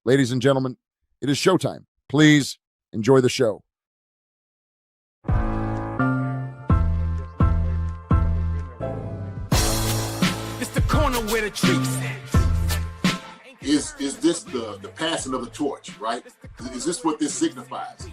Ladies and gentlemen, it is showtime. Please enjoy the show. It's the corner where the treats Is this the passing of the torch, right? Is this what this signifies?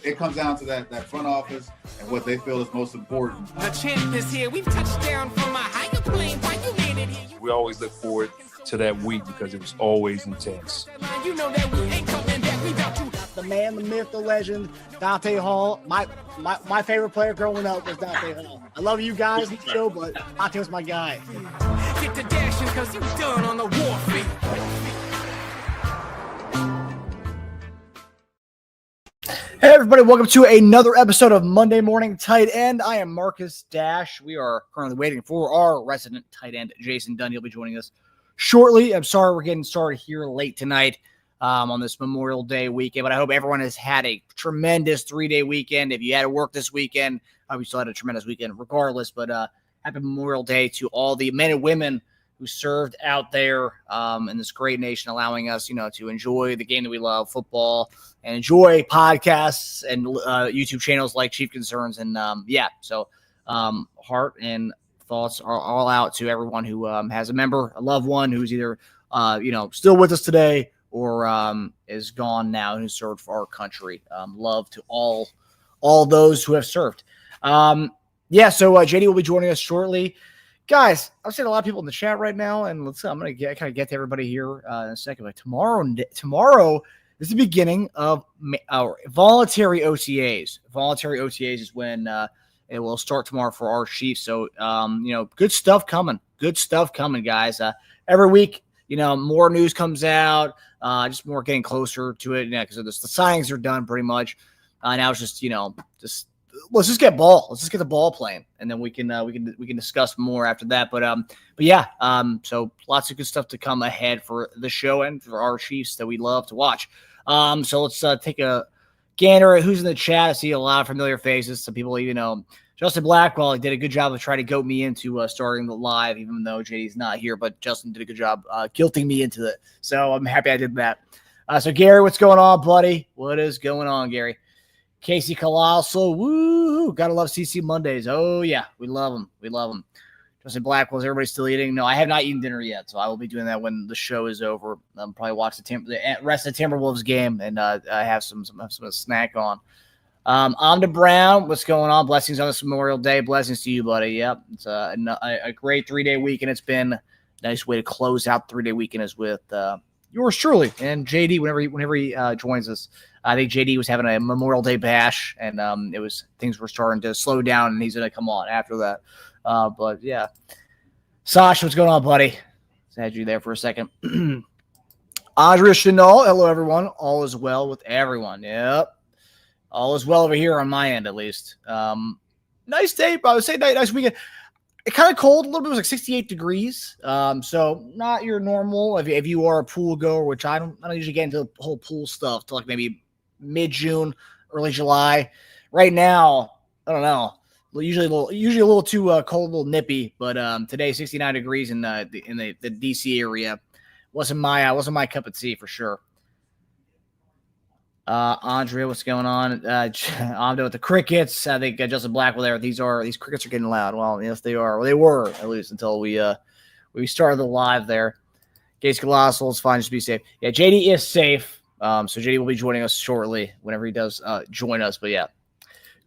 It comes down to that front office and what they feel is most important. The champ is here. We've touched down from a higher plane. Why you landed here? We always look forward to that week because it was always intense. You know that we ain't coming back. We got you. The man, the myth, the legend, Dante Hall. My favorite player growing up was Dante Hall. I love you guys in the show, but Dante was my guy. Get the dashing because you done on the warfare. Hey everybody, welcome to another episode of Monday Morning Tight End. I am Marcus Dash. We are currently waiting for our resident tight end, Jason Dunn. He'll be joining us shortly. I'm sorry we're getting started here late tonight on this Memorial Day weekend, but I hope everyone has had a tremendous 3-day weekend. If you had to work this weekend, we still had a tremendous weekend regardless, but happy Memorial Day to all the men and women who served out there in this great nation, allowing us, to enjoy the game that we love, football, and enjoy podcasts and YouTube channels like Chief Concerns. And so heart and thoughts are all out to everyone who has a member, a loved one who's either, still with us today or is gone now and who served for our country. Love to all those who have served. So JD will be joining us shortly. Guys, I've seen a lot of people in the chat right now, and I'm going to kind of get to everybody here in a second. But tomorrow is the beginning of our voluntary OTAs. Voluntary OTAs is when it will start tomorrow for our Chiefs. So, good stuff coming. Good stuff coming, guys. Every week, more news comes out, just more getting closer to it. Because the signings are done pretty much. Now it's just, let's just get ball. Let's just get the ball playing, and then we can discuss more after that. So lots of good stuff to come ahead for the show and for our Chiefs that we love to watch. So let's take a gander at who's in the chat. I see a lot of familiar faces. Some people, Justin Blackwell did a good job of trying to goat me into starting the live, even though JD's not here. But Justin did a good job guilting me into it. So I'm happy I did that. So Gary, what's going on, buddy? What is going on, Gary? Casey Colossal, woo! Gotta love CC Mondays. Oh yeah, we love them. We love them. Justin Blackwell, is everybody still eating? No, I have not eaten dinner yet, so I will be doing that when the show is over. I'll probably watch the rest of the Timberwolves game and I have some snack on. Amda Brown, what's going on? Blessings on this Memorial Day. Blessings to you, buddy. Yep, it's a great 3-day weekend. It's been a nice way to close out the 3-day weekend is with yours truly and JD whenever he joins us. I think JD was having a Memorial Day bash, and things were starting to slow down, and he's going to come on after that. But yeah, Sasha, what's going on, buddy? Just had you there for a second. Andrea Chanel, hello everyone. All is well with everyone. Yep, all is well over here on my end, at least. Nice day, I would say nice weekend. It kind of cold a little bit. It was like 68 degrees. So not your normal. If you are a pool goer, which I don't usually get into the whole pool stuff till like maybe mid-June, early July. Right now, I don't know. Usually a little too cold, a little nippy. But today, 69 degrees in the DC area. Wasn't my cup of tea for sure. Andrea, what's going on? I'm with the crickets. I think Justin Blackwell there. These crickets are getting loud. Well, yes, they are. Well, they were at least until we started the live there. Gates Colossal is fine. Just be safe. Yeah, JD is safe. So JD will be joining us shortly whenever he does join us. But yeah,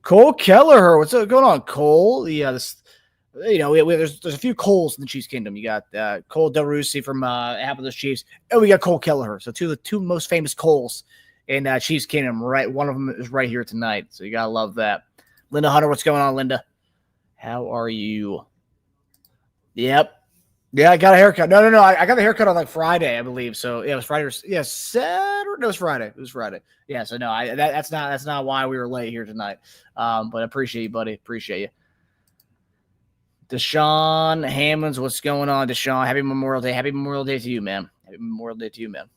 Cole Kelleher, what's going on, Cole? There's a few Coles in the Chiefs Kingdom. You got Cole Del Rusi from half of those Chiefs, and we got Cole Kelleher. So the two most famous Coles in Chiefs Kingdom, right? One of them is right here tonight, so you gotta love that. Linda Hunter, what's going on, Linda? How are you? Yep. Yeah, I got a haircut. No. I got the haircut on like Friday, I believe. So yeah, it was Friday. Saturday. No, it was Friday. It was Friday. Yeah. So no, that's not why we were late here tonight. But I appreciate you, buddy. Appreciate you. Deshaun Hammonds, what's going on, Deshaun? Happy Memorial Day. Happy Memorial Day to you, man. Happy Memorial Day to you, man.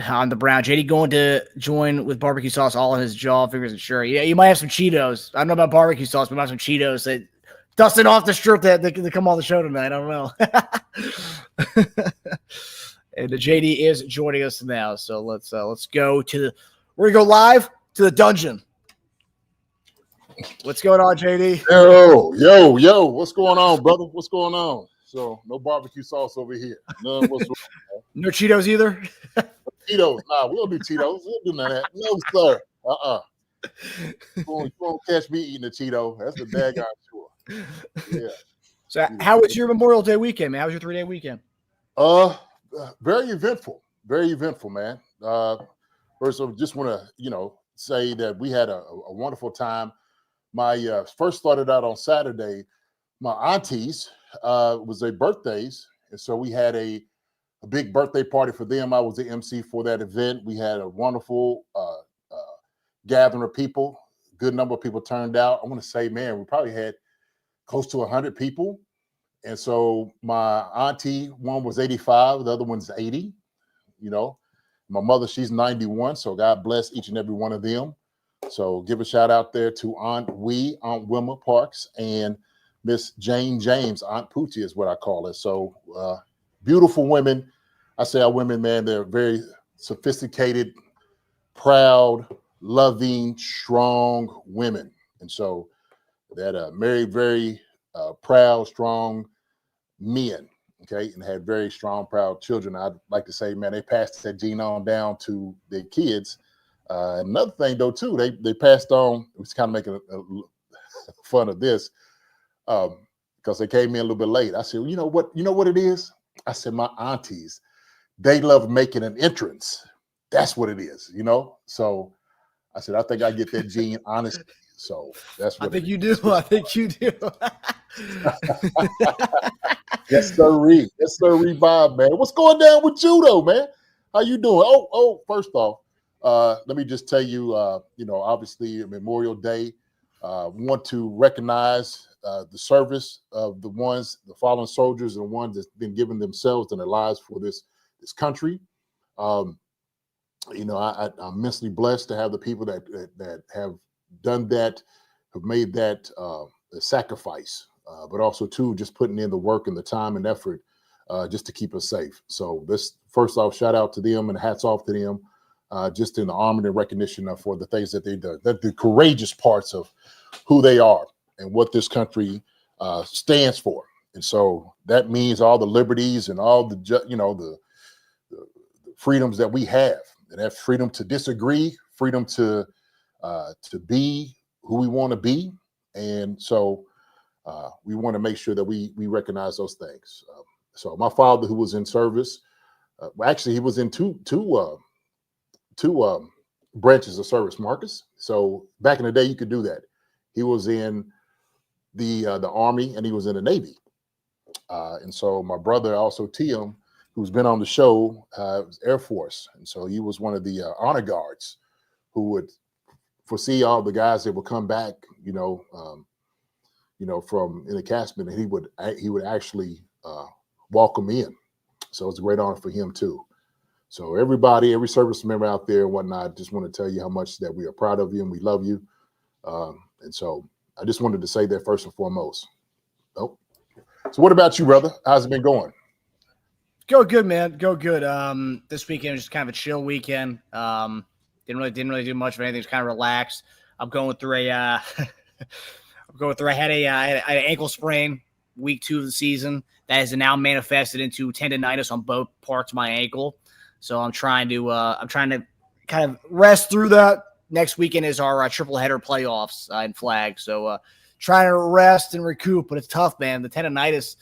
On the Brown, JD going to join with barbecue sauce all in his jaw, fingers and shirt. Yeah, you might have some Cheetos. I don't know about barbecue sauce, but we might have some Cheetos that dusting off the strip that come on the show tonight. I don't know. And the JD is joining us now. So let's go we're gonna go live to the dungeon. What's going on, JD? Yo, what's going on, brother? What's going on? So no barbecue sauce over here. None whatsoever. No Cheetos either. Cheetos, nah, we don't do Cheetos. We don't do none of that. No, sir. You won't catch me eating a Cheeto. That's the daggone sure. Yeah. So how was your Memorial Day weekend, man? How was your 3-day weekend? Very eventful. Very eventful, man. First of all, just want to, say that we had a wonderful time. My first started out on Saturday. My aunties was their birthdays, and so we had a big birthday party for them. I was the MC for that event. We had a wonderful gathering of people. Good number of people turned out. I want to say, man, we probably had close to 100 people. And so my auntie, one was 85, the other one's 80. My mother, she's 91. So God bless each and every one of them. So give a shout out there to Aunt Wilma Parks, and Miss Jane James, Aunt Poochie is what I call her. So beautiful women. I say our women, man, they're very sophisticated, proud, loving, strong women. And so that married very proud, strong men, okay, and had very strong, proud children. I'd like to say, man, they passed that gene on down to their kids. Another thing, though, too, they passed on. It was kind of making fun of this because they came in a little bit late. I said, well, you know what it is? I said, my aunties, they love making an entrance. That's what it is, So I said, I think I get that gene honestly. So that's what I think you do. I think you do. Yes, sir. Yes, sir. Bob, man. What's going down with you, though, man? How you doing? Oh, first off, let me just tell you, obviously Memorial Day, want to recognize the service of the fallen soldiers and the ones that's been giving themselves and their lives for this country. I'm immensely blessed to have the people that have done that, have made that a sacrifice, but also too just putting in the work and the time and effort just to keep us safe. So this, first off, shout out to them and hats off to them, just in the honor and recognition for the things that they've done, the courageous parts of who they are and what this country stands for. And so that means all the liberties and all the freedoms that we have, and that freedom to disagree, freedom to be who we want to be. And so we want to make sure that we recognize those things. So my father, who was in service, actually he was in two branches of service, Marcus. So back in the day, you could do that. He was in the Army and he was in the Navy. And so my brother, also Tim, who's been on the show, was Air Force. And so he was one of the honor guards who would foresee all the guys that would come back, from in the castment, and he would actually walk them in. So it's a great honor for him too. So everybody, every service member out there and whatnot, just want to tell you how much that we are proud of you and we love you. And so I just wanted to say that first and foremost. Oh, so what about you, brother? How's it been going? Go good, man. Go good. This weekend was just kind of a chill weekend. Didn't really do much of anything. Just kind of relaxed. I'm going through I had an ankle sprain week 2 of the season that has now manifested into tendonitis on both parts of my ankle. So I'm trying to kind of rest through that. Next weekend is our triple header playoffs in Flag. So trying to rest and recoup, but it's tough, man. The tendonitis,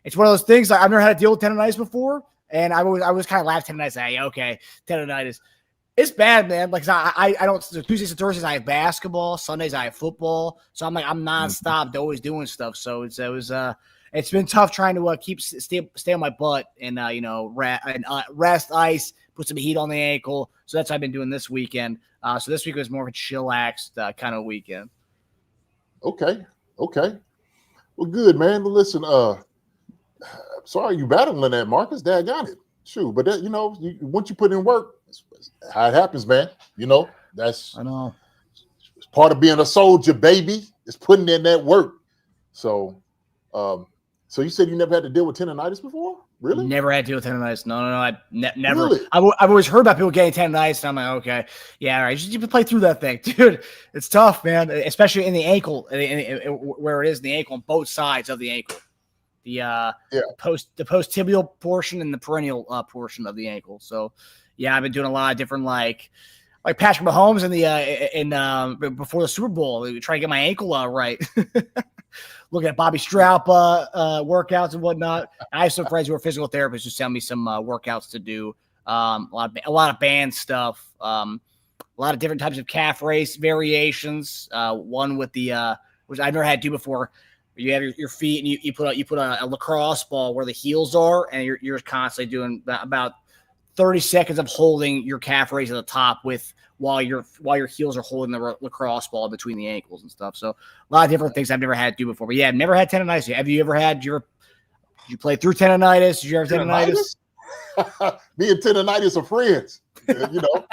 it's one of those things. I've never had to deal with tendonitis before, and I was kind of laughed tendonitis. Hey, okay, tendonitis. It's bad, man. Like I don't. Tuesdays and Thursdays I have basketball. Sundays I have football. So I'm nonstop, always doing stuff. So it's been tough trying to stay on my butt and rest, ice, put some heat on the ankle. So that's what I've been doing this weekend. So this week was more of a chillaxed kind of weekend. Okay. Well, good, man. Well, listen, sorry you battling that, Marcus. Daggone it. Shoot, but that, once you put in work, that's how it happens, man. That's I know. Part of being a soldier, baby, is putting in that work. So So you said you never had to deal with tendonitis before? Really? Never had to deal with tendonitis. No. I never. Really? I've always heard about people getting tendonitis, and I'm like, okay, yeah, all right. You play through that thing, dude. It's tough, man, especially in the ankle, where it is in the ankle on both sides of the ankle. The post tibial portion and the perennial portion of the ankle. So, yeah, I've been doing a lot of different like Patrick Mahomes before the Super Bowl, trying to get my ankle right. Looking at Bobby Stroup workouts and whatnot. I have some friends who are physical therapists who send me some workouts to do. A lot of band stuff. A lot of different types of calf raise variations. One with the which I've never had to do before. You have your feet and you put a lacrosse ball where the heels are, and you're constantly doing about 30 seconds of holding your calf raise at the top while your heels are holding the lacrosse ball between the ankles and stuff. So a lot of different things I've never had to do before. But yeah, I've never had tendonitis. Have you ever had? Did you play through tendonitis? Did you ever tendonitis? Me and tendonitis are friends. You know,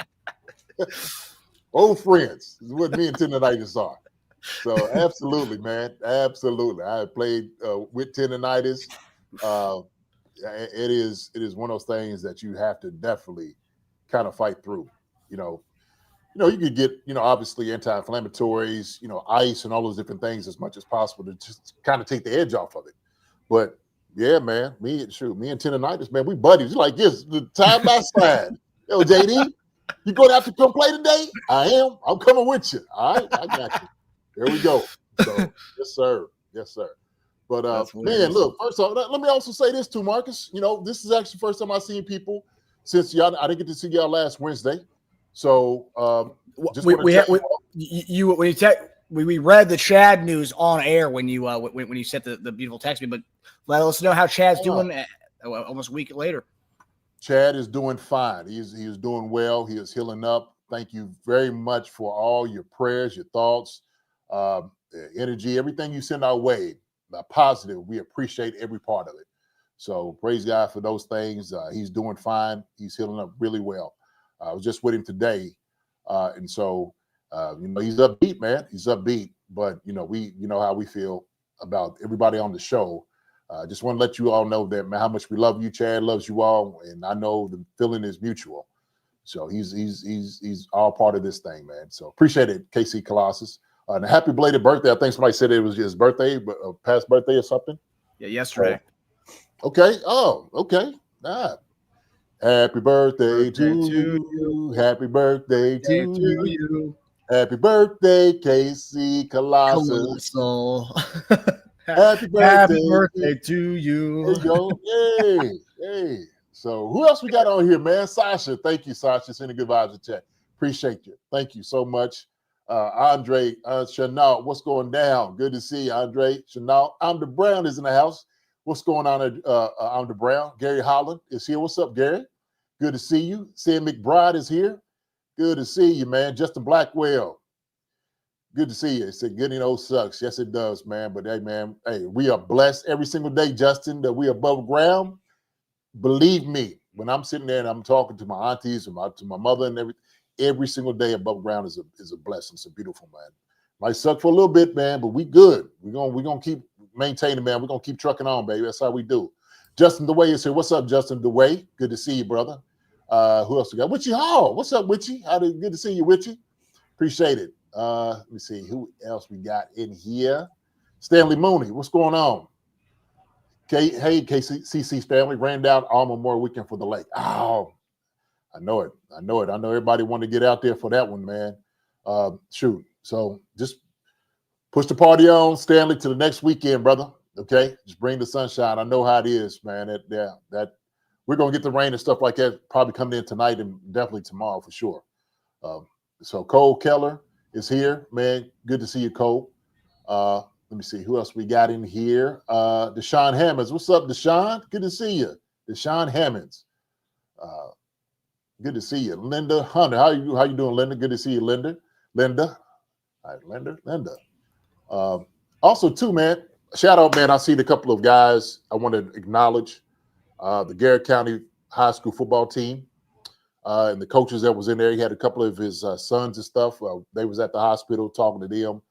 old friends is what me and tendonitis are. So absolutely, man, absolutely. I played with tendonitis. It is one of those things that you have to definitely kind of fight through. You could get, obviously anti-inflammatories, ice and all those different things as much as possible to just kind of take the edge off of it. But yeah, man, me and tendonitis, man, we buddies. You're like this, side by side. Yo, JD, you going to have to come play today? I am. I'm coming with you. All right, I got you. There we go. So yes, sir. Yes, sir. But man, look, first off, let me also say this too, Marcus. This is actually the first time I've seen people since I didn't get to see y'all last Wednesday. So we read the Chad news on air when you sent the beautiful text me, but let us know how Chad's doing almost a week later. Chad is doing fine. He is doing well. He is healing up. Thank you very much for all your prayers, your thoughts, energy, everything you send our way. Positive. We appreciate every part of it. So praise God for those things. He's doing fine. He's healing up really well. I was just with him today. And so, he's upbeat, man. He's upbeat, but we know how we feel about everybody on the show. Just want to let you all know that, man, how much we love you. Chad loves you all. And I know the feeling is mutual. So he's all part of this thing, man. So appreciate it, KC Colossus. And a happy belated birthday. I think somebody said it was his birthday, but past birthday or something. Yeah, yesterday. Okay. Oh, okay. Happy birthday to you. Happy birthday to you. Happy birthday, KC Colossus. Happy birthday to you. There you go. Hey. So who else we got on here, man? Sasha. Thank you, Sasha. Sending good vibes in chat. Appreciate you. Thank you so much. Andre Chanel, what's going down? Good to see you, Andre Chanel. Amder Brown is in the house. What's going on, Amder Brown? Gary Holland is here. What's up, Gary? Good to see you. Sam McBride is here. Good to see you, man. Justin Blackwell. Good to see you. It said getting old sucks. Yes, it does, man. But hey, man, we are blessed every single day, Justin, that we are above ground. Believe me, when I'm sitting there and I'm talking to my aunties and to my mother and every single day above ground is a blessing. It's a beautiful, man. Might suck for a little bit, man, but we good. We're gonna keep maintaining, man. We're gonna keep trucking on, baby. That's how we do. Justin DeWay is here. What's up, Justin DeWay? Good to see you, brother. Who else we got? Witchy Hall. What's up, Witchy? Good to see you, Witchy. Appreciate it. Let me see who else we got in here. Stanley Mooney. What's going on? Hey, KCC's family ran down all Memorial Weekend for the lake. Oh, I know it. I know everybody wanted to get out there for that one, man. Shoot. So just push the party on, Stanley, to the next weekend, brother. Okay? Just bring the sunshine. I know how it is, man. That we're going to get the rain and stuff like that probably coming in tonight and definitely tomorrow for sure. So Cole Keller is here, man. Good to see you, Cole. Let me see who else we got in here. Deshaun Hammonds. What's up, Deshaun? Good to see you. Deshaun Hammonds. Good to see you. Linda Hunter. How you doing, Linda? Good to see you, Linda. Linda. All right, Linda. Also, too, man, shout out, man. I seen a couple of guys I want to acknowledge. The Garrett County High School football team and the coaches that was in there. He had a couple of his sons and stuff. They was at the hospital talking to them.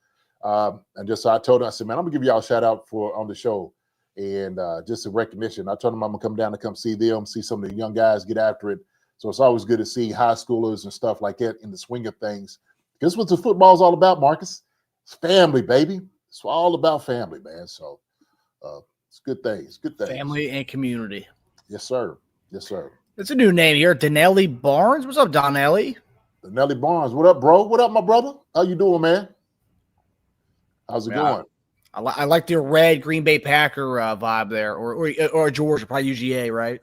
And just so I told him, I said, man, I'm gonna give y'all a shout out on the show. and just a recognition. I told them I'm gonna come down to come see them, see some of the young guys get after it. So it's always good to see high schoolers and stuff like that in the swing of things. This is what the football is all about, Marcus. It's family, baby. It's all about family, man. So it's good things. Good things. Family and community. Yes, sir. Yes, sir. It's a new name here, Donnelly Barnes. What's up, Donnelly? Donnelly Barnes. What up, bro? What up, my brother? How you doing, man? How's it going? I like the red Green Bay Packer vibe there, or Georgia, probably UGA, right?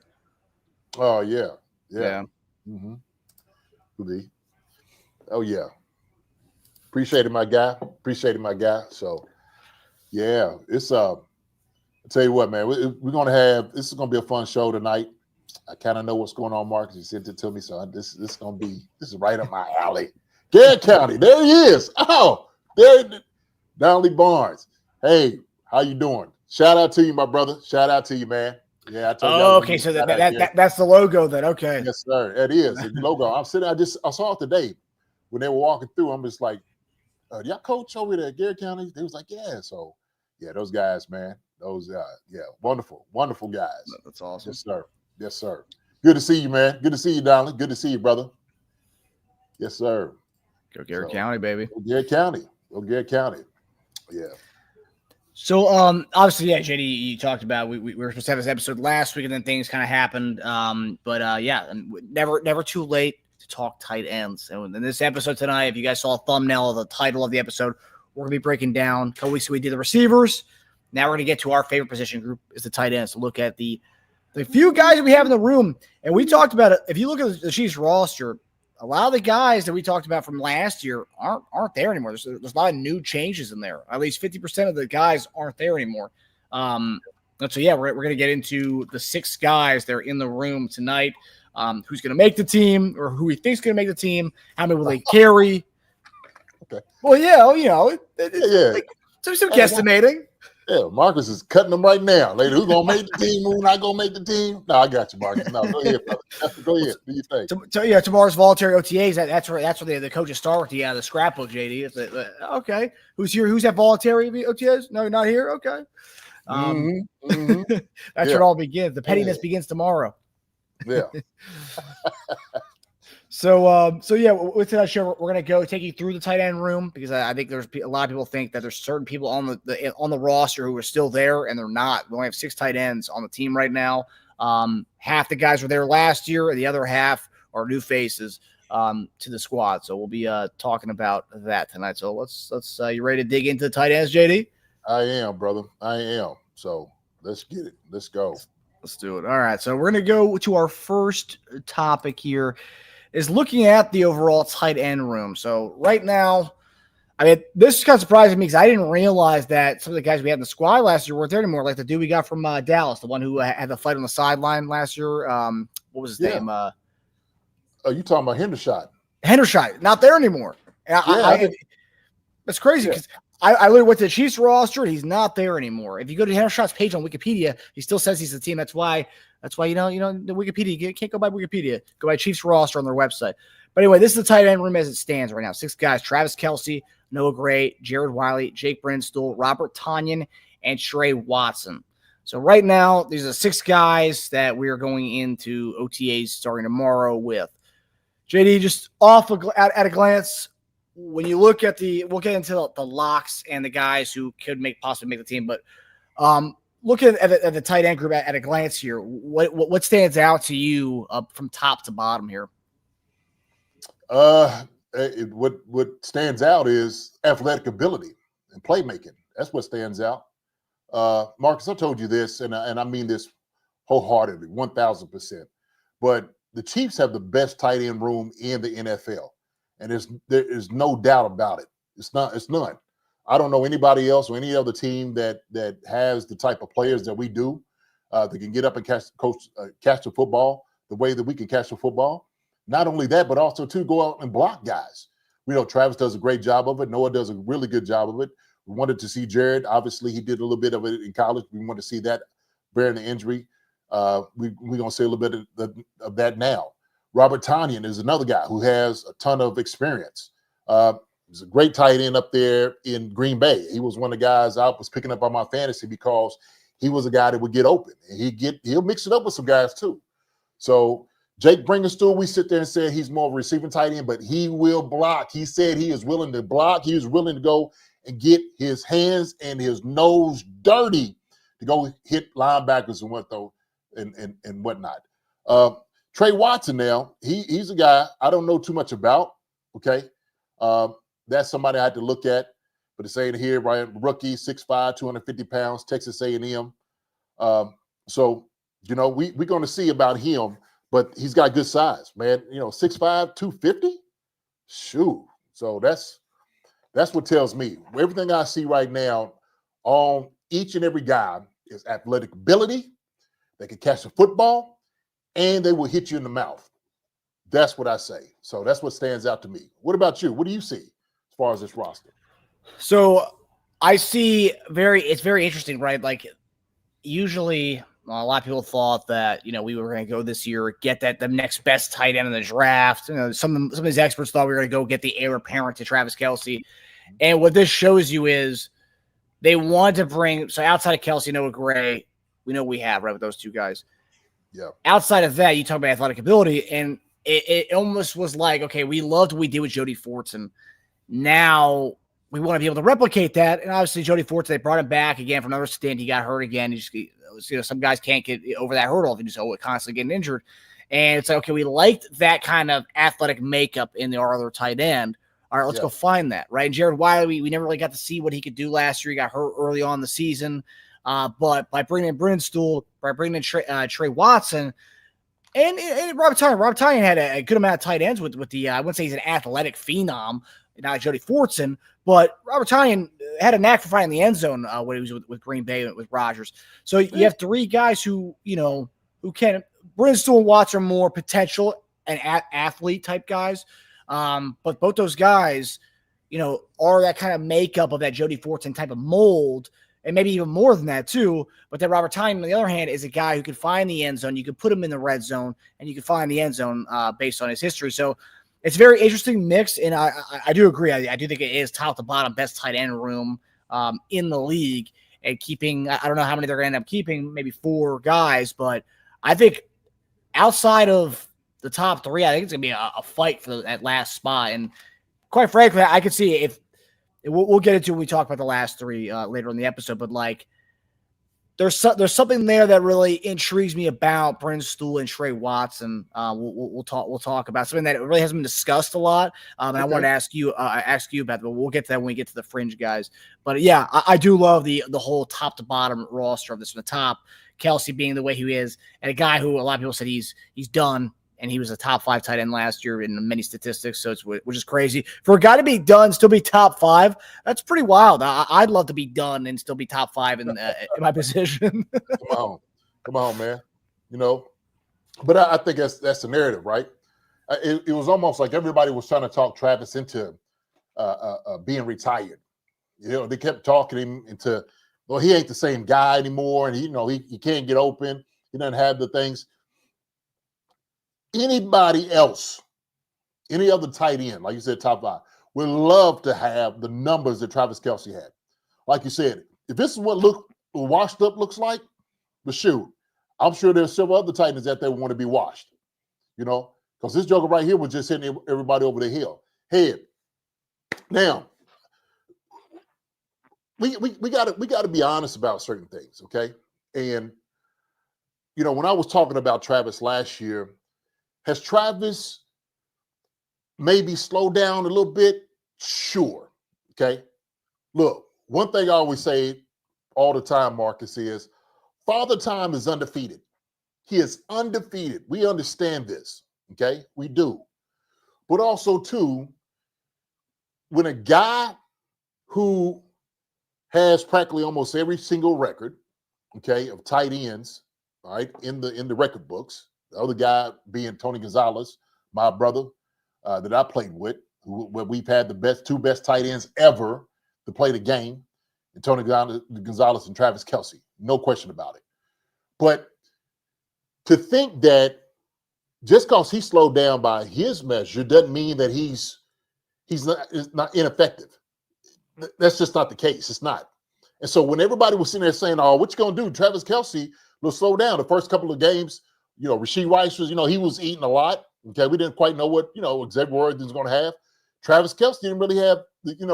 Oh yeah. Yeah. Mm-hmm. Could be. Oh yeah. Appreciate it, my guy. So yeah, it's I'll tell you what, man. We're gonna have this is gonna be a fun show tonight. I kind of know what's going on, Marcus. You sent it to me, so this is right up my alley. Garrett County, there he is. Oh, there, Donnelly Barnes. Hey, how you doing? Shout out to you, my brother. Shout out to you, man. Yeah, I told you. Okay, so that's the logo then. Okay. Yes, sir. It is the logo. I'm sitting. I saw it today when they were walking through. I'm just like, do y'all coach over there at Garrett County? They was like, yeah. So, yeah, those guys, man. Those, wonderful guys. That's awesome. Yes, sir. Yes, sir. Good to see you, man. Good to see you, Donnelly. Good to see you, brother. Yes, sir. Go Garrett County, baby. Go Garrett County. Go Garrett County. Yeah. So, obviously, yeah, JD, you talked about we were supposed to have this episode last week, and then things kind of happened. Never too late to talk tight ends. And in this episode tonight, if you guys saw a thumbnail of the title of the episode, we're gonna be breaking down. A couple weeks ago, we did the receivers. Now we're gonna get to our favorite position group is the tight ends. To look at the few guys that we have in the room, and we talked about it. If you look at the Chiefs roster, a lot of the guys that we talked about from last year aren't there anymore. There's a lot of new changes in there. At least 50% of the guys aren't there anymore. So yeah, we're going to get into the 6 guys that are in the room tonight. Who's going to make the team, or who we think is going to make the team? How many will they carry? Okay. Well, yeah, some guesstimating. Yeah, Marcus is cutting them right now. Later, who's gonna make the team? Who's not gonna make the team? No, I got you, Marcus. No, go ahead, brother. Go ahead. Do your thing. Tomorrow's voluntary OTAs. That's where the coaches start with the scrapbook. JD. It's okay. Who's here? Who's at voluntary OTAs? No, not here. Okay. That's where it all begins. The pettiness begins tomorrow. Yeah. So yeah, with tonight's show, we're gonna go take you through the tight end room, because I think there's a lot of people think that there's certain people on the roster who are still there, and they're not. We only have 6 tight ends on the team right now. Half the guys were there last year, and the other half are new faces to the squad. So we'll be talking about that tonight. So let's you ready to dig into the tight ends, JD? I am, brother. I am. So let's get it. Let's go. Let's do it. All right. So we're gonna go to our first topic here. Is looking at the overall tight end room. So right now, I mean, this is kind of surprising me because I didn't realize that some of the guys we had in the squad last year weren't there anymore. Like the dude we got from Dallas, the one who had the fight on the sideline last year. What was his name? You talking about Hendershot? Hendershot, not there anymore. That's crazy because I literally went to the Chiefs roster and he's not there anymore. If you go to Hendershot's page on Wikipedia, he still says he's the team. That's why the Wikipedia, you can't go by Wikipedia. Go by Chiefs roster on their website. But anyway, this is the tight end room as it stands right now. 6 guys: Travis Kelce, Noah Gray, Jared Wiley, Jake Brinstool, Robert Tonyan, and Trey Watson. So right now, these are 6 guys that we are going into OTAs starting tomorrow with. JD, just at a glance, when you look at we'll get into the locks and the guys who could possibly make the team, but looking at the tight end group at a glance here, what stands out to you from top to bottom here? What stands out is athletic ability and playmaking. That's what stands out. Marcus, I told you this, and I mean this wholeheartedly, 1,000%. But the Chiefs have the best tight end room in the NFL, and there is no doubt about it. It's none. I don't know anybody else or any other team that has the type of players that we do that can get up and catch the football the way that we can catch the football. Not only that, but also to go out and block guys. We know Travis does a great job of it. Noah does a really good job of it. We wanted to see Jared. Obviously, he did a little bit of it in college. We want to see that bearing the injury. We're going to see a little bit of that now. Robert Tonyan is another guy who has a ton of experience. He's a great tight end up there in Green Bay. He was one of the guys I was picking up on my fantasy because he was a guy that would get open, and he'll mix it up with some guys too. So Jake Bringerstool, we sit there and say he's more of a receiving tight end, but he will block. He said he is willing to block. He is willing to go and get his hands and his nose dirty to go hit linebackers and whatnot. Trey Watson now, he's a guy I don't know too much about, okay? That's somebody I had to look at, but it's saying here, right, rookie, 6'5", 250 pounds, Texas A&M. So, we're going to see about him, but he's got good size, man. 6'5", 250? Shoot. So that's what tells me. Everything I see right now on each and every guy is athletic ability. They can catch the football, and they will hit you in the mouth. That's what I say. So that's what stands out to me. What about you? What do you see as far as this roster? So I see it's very interesting, right? Like usually a lot of people thought that, we were going to go this year, get the next best tight end in the draft. Some of these experts thought we were going to go get the heir apparent to Travis Kelce. And what this shows you is they want to bring, so outside of Kelce, Noah Gray, we know we have, right, with those two guys. Yeah. Outside of that, you talk about athletic ability, and it almost was like, okay, we loved what we did with Jody Fortson. Now we want to be able to replicate that. And obviously, Jody Fortson, they brought him back again for another stint. He got hurt again. Some guys can't get over that hurdle if you just constantly getting injured. And it's like, okay, we liked that kind of athletic makeup in our other tight end. All right, let's go find that, right? And Jared Wiley, we never really got to see what he could do last year. He got hurt early on in the season. But by bringing in Brinstool, by bringing in Trey Watson, and Robert Tonyan had a good amount of tight ends with the I wouldn't say he's an athletic phenom, not like Jody Fortson, but Robert Tonyan had a knack for finding the end zone when he was with Green Bay with Rodgers. So you have three guys who can. Brinstool and Watson are more potential and athlete type guys, but both those guys, are that kind of makeup of that Jody Fortson type of mold. And maybe even more than that, too. But then Robert Tonyan, on the other hand, is a guy who can find the end zone. You can put him in the red zone, and you can find the end zone based on his history. So it's a very interesting mix, and I do agree. I do think it is top to bottom, best tight end room in the league. And keeping, I don't know how many they're going to end up keeping, maybe 4 guys. But I think outside of the top 3, I think it's going to be a fight for that last spot. And quite frankly, I could see if, we'll get into when we talk about the last 3 later in the episode, but like there's something there that really intrigues me about Brinstool and Trey Watson. We'll talk about something that really hasn't been discussed a lot. And I wanted to ask you about it, but we'll get to that when we get to the fringe guys. But yeah, I do love the whole top to bottom roster of this from the top. Kelce being the way he is, and a guy who a lot of people said he's done. And he was a top 5 tight end last year in many statistics, so which is crazy. For a guy to be done, still be top 5, that's pretty wild. I'd love to be done and still be top 5 in my position. Come on, man. But I think that's the narrative, right? It was almost like everybody was trying to talk Travis into being retired. They kept talking him into, well, he ain't the same guy anymore, and he can't get open. He doesn't have the things. Anybody else, any other tight end, like you said, top 5, would love to have the numbers that Travis Kelce had. Like you said, if this is what washed up looks like, but shoot, I'm sure there's several other tight ends that they want to be washed, because this joker right here was just hitting everybody over the head. Now, we got to be honest about certain things, okay? And when I was talking about Travis last year, has Travis maybe slowed down a little bit? Sure. Okay. Look, one thing I always say all the time, Marcus, is Father Time is undefeated. He is undefeated. We understand this. Okay. We do. But also, too, when a guy who has practically almost every single record, okay, of tight ends, all right, in the record books, the other guy being Tony Gonzalez, my brother that I played with, where we've had the 2 best tight ends ever to play the game, and Tony Gonzalez and Travis Kelce. No question about it. But to think that just because he slowed down by his measure doesn't mean that he's not ineffective. That's just not the case. It's not. And so when everybody was sitting there saying, oh, what you going to do? Travis Kelce will slow down. The first couple of games, Rashee Rice was, he was eating a lot. Okay, we didn't quite know what, Xavier Worthy was going to have. Travis Kelce didn't really have,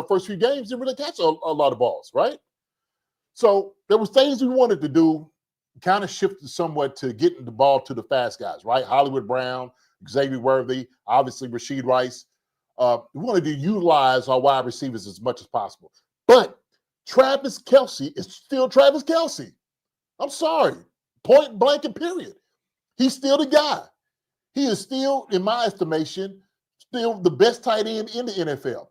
first few games, didn't really catch a lot of balls, right? So there was things we wanted to do, kind of shifted somewhat to getting the ball to the fast guys, right? Hollywood Brown, Xavier Worthy, obviously Rashee Rice. We wanted to utilize our wide receivers as much as possible. But Travis Kelce is still Travis Kelce. I'm sorry. Point blank and period. He's still the guy. He is still, in my estimation, still the best tight end in the NFL.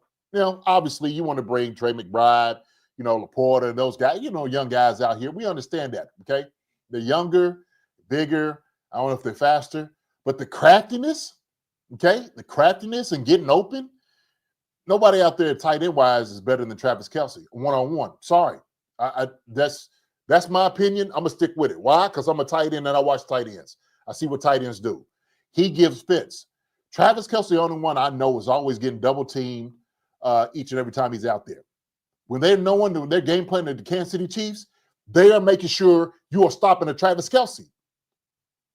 Obviously, you want to bring Trey McBride, Laporta, and those guys, young guys out here. We understand that, okay? They're younger, bigger. I don't know if they're faster. But the craftiness, okay, the craftiness and getting open, nobody out there tight end-wise is better than Travis Kelce, one-on-one. Sorry. That's my opinion. I'm going to stick with it. Why? Because I'm a tight end and I watch tight ends. I see what tight ends do. He gives fits. Travis Kelce, the only one I know, is always getting double-teamed each and every time he's out there. When they're knowing, when they're game planning the Kansas City Chiefs, they are making sure you are stopping a Travis Kelce.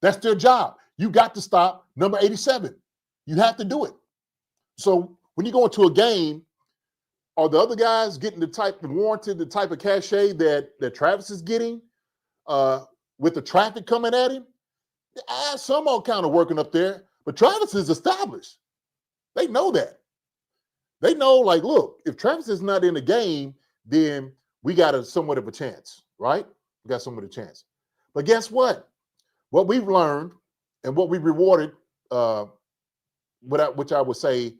That's their job. You got to stop number 87. You have to do it. So when you go into a game, are the other guys getting the type of cachet that Travis is getting with the traffic coming at him? Some are kind of working up there, but Travis is established. They know that. They know, like, look, if Travis is not in the game, then we got somewhat of a chance, right? We got somewhat of a chance. But guess what? What we've learned and what we rewarded, which I would say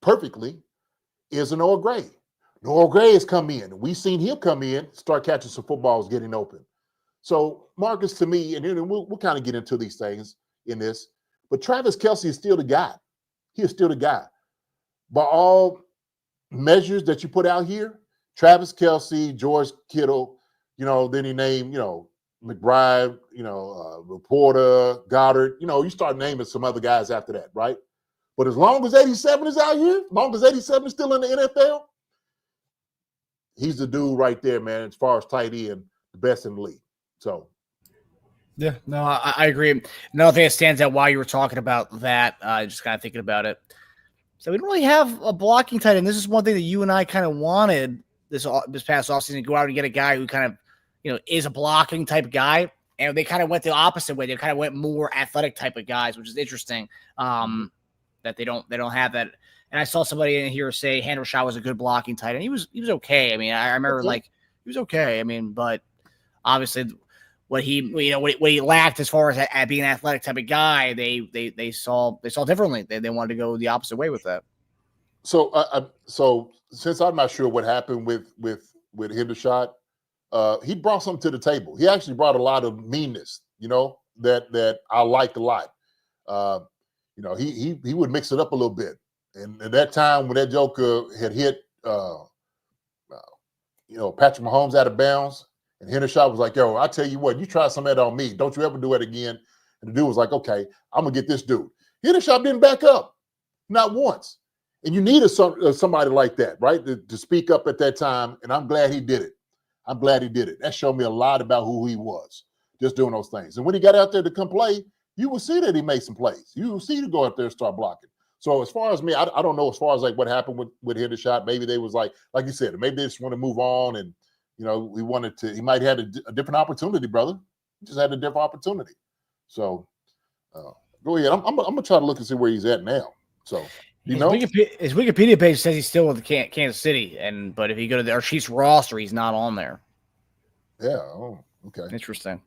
perfectly, is a Noah Gray. Noah Gray has come in. We've seen him come in, start catching some footballs, getting open. So, Marcus, to me, and we'll kind of get into these things in this, but Travis Kelce is still the guy. He is still the guy. By all measures that you put out here, Travis Kelce, George Kittle, then he named, McBride, Laporta, Goddard, you start naming some other guys after that, right? But as long as 87 is out here, as long as 87 is still in the NFL, he's the dude right there, man, as far as tight end, the best in the league. So, yeah, no, I agree. Another thing that stands out while you were talking about that, just kind of thinking about it. So we don't really have a blocking tight end. This is one thing that you and I kind of wanted this past offseason, to go out and get a guy who kind of, is a blocking type of guy. And they kind of went the opposite way. They kind of went more athletic type of guys, which is interesting. That they don't have that. And I saw somebody in here say Hendershot was a good blocking tight end. He was okay. I mean, I remember he was okay. I mean, but obviously what he lacked as far as at being an athletic type of guy, they saw differently. They wanted to go the opposite way with that. So so since I'm not sure what happened with Hendershot, he brought something to the table. He actually brought a lot of meanness, that I liked a lot. He would mix it up a little bit. And at that time when that joker had hit, Patrick Mahomes out of bounds, and Hendershot was like, yo, I tell you what, you try some of that on me. Don't you ever do it again. And the dude was like, okay, I'm going to get this dude. Hendershot didn't back up, not once. And you needed somebody like that, right, to speak up at that time. And I'm glad he did it. That showed me a lot about who he was, just doing those things. And when he got out there to come play, you will see that he made some plays. You will see him go out there and start blocking. So as far as me, I don't know as far as like what happened with Hendershot. Maybe they was like you said, maybe they just want to move on, and he might have had a different opportunity, brother. He just had a different opportunity. So go ahead. I'm gonna try to look and see where he's at now. So his Wikipedia page says he's still with Kansas City, but if you go to our Chiefs roster, he's not on there. Yeah. Oh, okay. Interesting.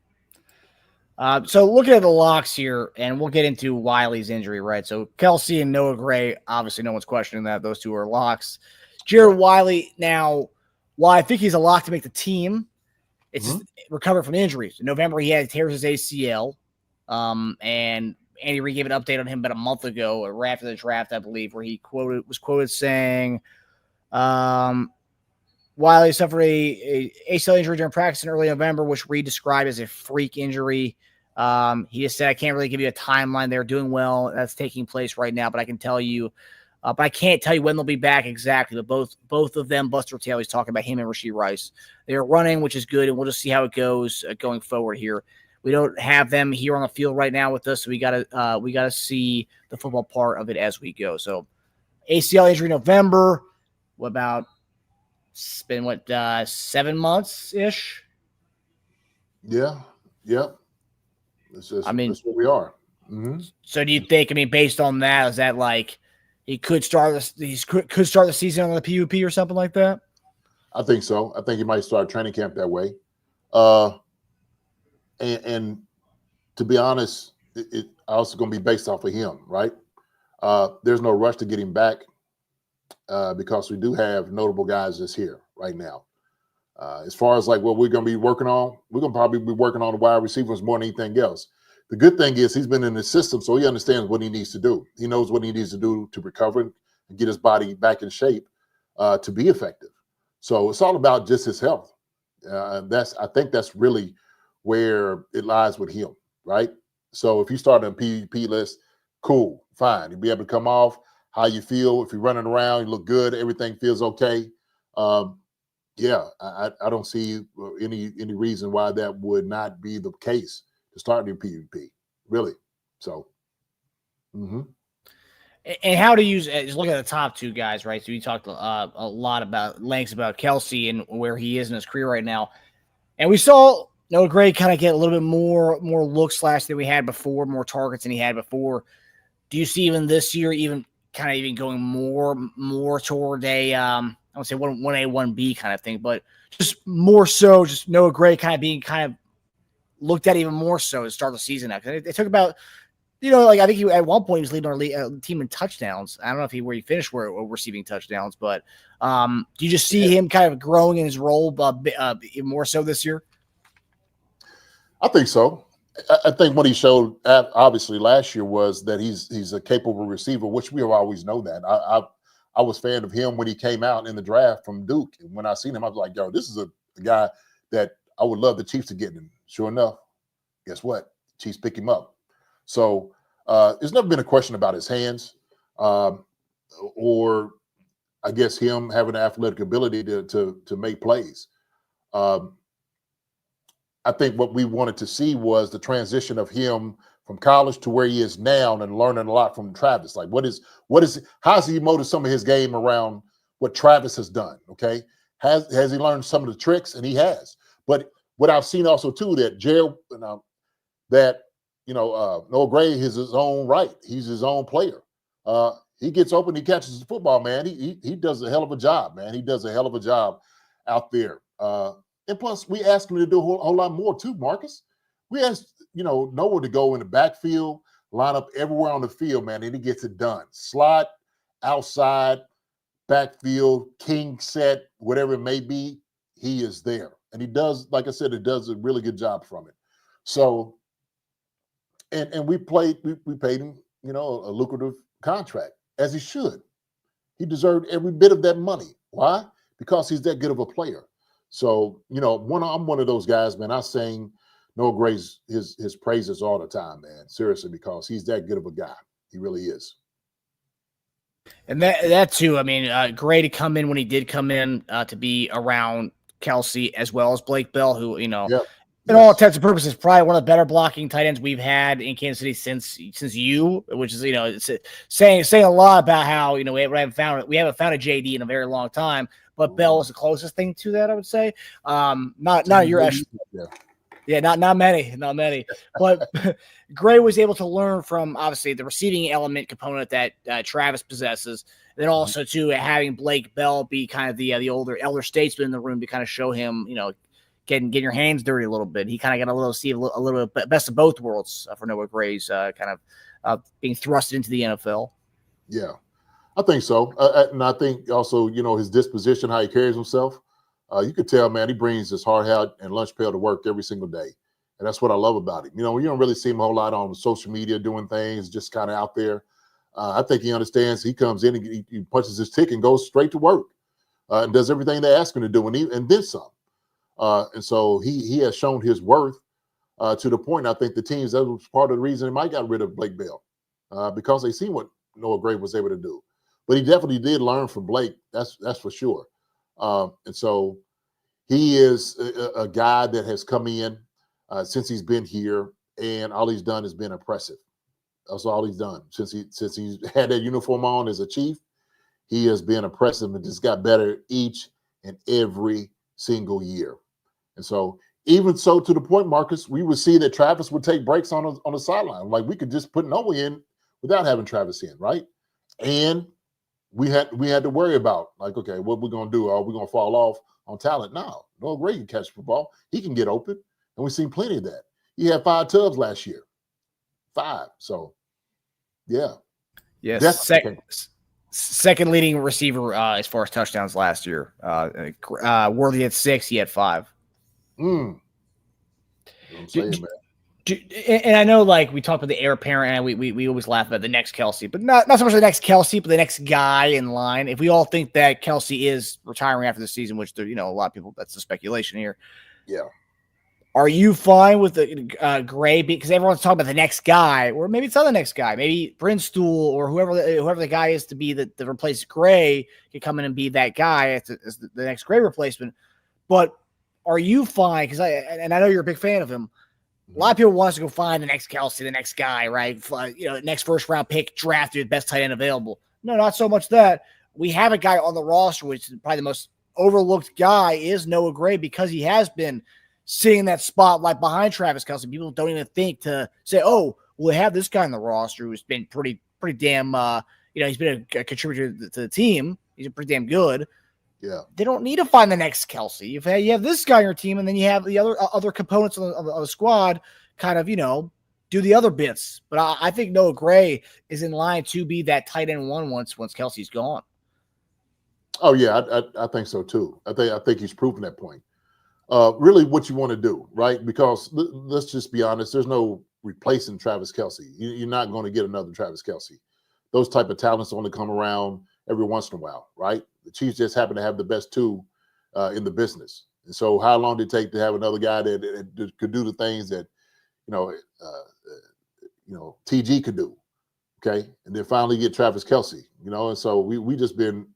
So looking at the locks here, and we'll get into Wiley's injury, right? So Kelce and Noah Gray, obviously no one's questioning that. Those two are locks. Jared Wiley, now, while I think he's a lock to make the team, it's recovered from injuries. In November, he had tears his ACL, and Andy Reid gave an update on him about a month ago, or right after the draft, I believe, where he was quoted saying, Wiley suffered a ACL injury during practice in early November, which Reid described as a freak injury. He just said, I can't really give you a timeline. They're doing well. That's taking place right now, but I can tell you But I can't tell you when they'll be back exactly. But both of them, Buster Taylor's talking about him and Rashee Rice. They're running, which is good, and we'll just see how it goes going forward here. We don't have them here on the field right now with us, so we gotta see the football part of it as we go. So ACL injury November. What about it's been 7 months ish? Yeah. Yep. That's where we are. Mm-hmm. So do you think? I mean, based on that, is that like he could start this? He could start the season on the PUP or something like that. I think so. I think he might start training camp that way. And to be honest, it also going to be based off of him, right? There's no rush to get him back because we do have notable guys that's here right now. As far as like what we're going to be working on, we're going to probably be working on the wide receivers more than anything else. The good thing is he's been in the system, so he understands what he needs to do. He knows what he needs to do to recover and get his body back in shape to be effective. So it's all about just his health. I think that's really where it lies with him, right? So if you start on PvP list, cool, fine. You'll be able to come off how you feel. If you're running around, you look good, everything feels okay. I don't see any reason why that would not be the case to start new PvP, really. So, And how to use just look at the top two guys, right? So we talked a lot about lengths about Kelce and where he is in his career right now. And we saw Noah Gray kind of get a little bit more looks last than we had before, more targets than he had before. Do you see even this year, even going more toward a I would say 1A, 1B kind of thing, but just more so, just Noah Gray being looked at even more so to start the season out. It took about, I think he at one point he was leading our team in touchdowns. I don't know if where he finished receiving touchdowns, but do you just see him kind of growing in his role more so this year? I think so. I think what he showed obviously last year was that he's a capable receiver, which we have always known that. I was a fan of him when he came out in the draft from Duke. And when I seen him, I was like, yo, this is a guy that I would love the Chiefs to get him. Sure enough, guess what? Chiefs pick him up. So there's never been a question about his hands or I guess him having the athletic ability to make plays. I think what we wanted to see was the transition of him from college to where he is now and learning a lot from Travis. Like how's he molded some of his game around what Travis has done? Okay. Has he learned some of the tricks? And he has. But what I've seen also too, that Noah Gray is his own right. He's his own player. He gets open, he catches the football, man. He does a hell of a job, man. He does a hell of a job out there. And plus, we asked him to do a whole lot more too, Marcus. We asked, Noah to go in the backfield, line up everywhere on the field, man, and he gets it done. Slot, outside, backfield, king set, whatever it may be, he is there. And he does, like I said, it does a really good job from it. So, and we paid him, a lucrative contract, as he should. He deserved every bit of that money. Why? Because he's that good of a player. So, I'm one of those guys, man. I sing Noah Gray's his praises all the time, man. Seriously, because he's that good of a guy. He really is. And that too, I mean, Gray to come in when he did come in to be around Kelce as well as Blake Bell, who, in all intents and purposes, probably one of the better blocking tight ends we've had in Kansas City since you, which is, it's saying a lot about how, we haven't found a JD in a very long time. But Bell is the closest thing to that, I would say. Not your not many. But Gray was able to learn from obviously the receiving element component that Travis possesses, and then also too having Blake Bell be kind of the elder statesman in the room to kind of show him, getting your hands dirty a little bit. He kind of got a little best of both worlds for Noah Gray's kind of being thrust into the NFL. Yeah. I think so. And I think also, his disposition, how he carries himself, you could tell, man, he brings his hard hat and lunch pail to work every single day. And that's what I love about him. You don't really see him a whole lot on social media doing things, just kind of out there. I think he understands. He comes in and he punches his ticket and goes straight to work and does everything they ask him to do and then some. And so he has shown his worth to the point, I think the teams, that was part of the reason they might got rid of Blake Bell because they see what Noah Gray was able to do. but he definitely did learn from Blake. That's for sure. And so he is a guy that has come in since he's been here, and all he's done has been impressive. That's all he's done since he's had that uniform on as a Chief. He has been impressive and just got better each and every single year. And so, even so, to the point, Marcus, we would see that Travis would take breaks on the sideline. Like, we could just put Noah in without having Travis in, right? And we had to worry about, like, okay, what we're going to do? Are we going to fall off on talent? No. Noah Gray can catch the football. He can get open. And we've seen plenty of that. He had 5 tubs last year. 5. So, yeah. Yes. Second leading receiver as far as touchdowns last year. Worthy had 6. He had 5. I'm saying, man. And I know, like, we talked about the heir apparent, and we always laugh about the next Kelce, but not so much the next Kelce, but the next guy in line. If we all think that Kelce is retiring after the season, which there, a lot of people, that's the speculation here. Yeah. Are you fine with the Gray? Because everyone's talking about the next guy, or maybe it's not the next guy. Maybe Brinstool or whoever the guy is to be that replace Gray can come in and be that guy as the next Gray replacement. But are you fine? Because I know you're a big fan of him. A lot of people want us to go find the next Kelce, the next guy, right? Next first round pick, drafted, best tight end available. No, not so much that. We have a guy on the roster, which is probably the most overlooked guy, is Noah Gray, because he has been sitting in that spotlight behind Travis Kelce. People don't even think to say, oh, we have this guy on the roster who's been pretty damn, he's been a contributor to the team. He's pretty damn good. Yeah, they don't need to find the next Kelce. You have this guy on your team, and then you have the other components of the squad kind of, do the other bits. But I think Noah Gray is in line to be that tight end one once Kelce's gone. Oh yeah, I think so too. I think he's proven that point. Really, what you want to do, right? Because let's just be honest. There's no replacing Travis Kelce. You're not going to get another Travis Kelce. Those type of talents only come around every once in a while, right? The Chiefs just happen to have the best 2 in the business. And so how long did it take to have another guy that could do the things that, TG could do, okay? And then finally get Travis Kelce, and so we just been,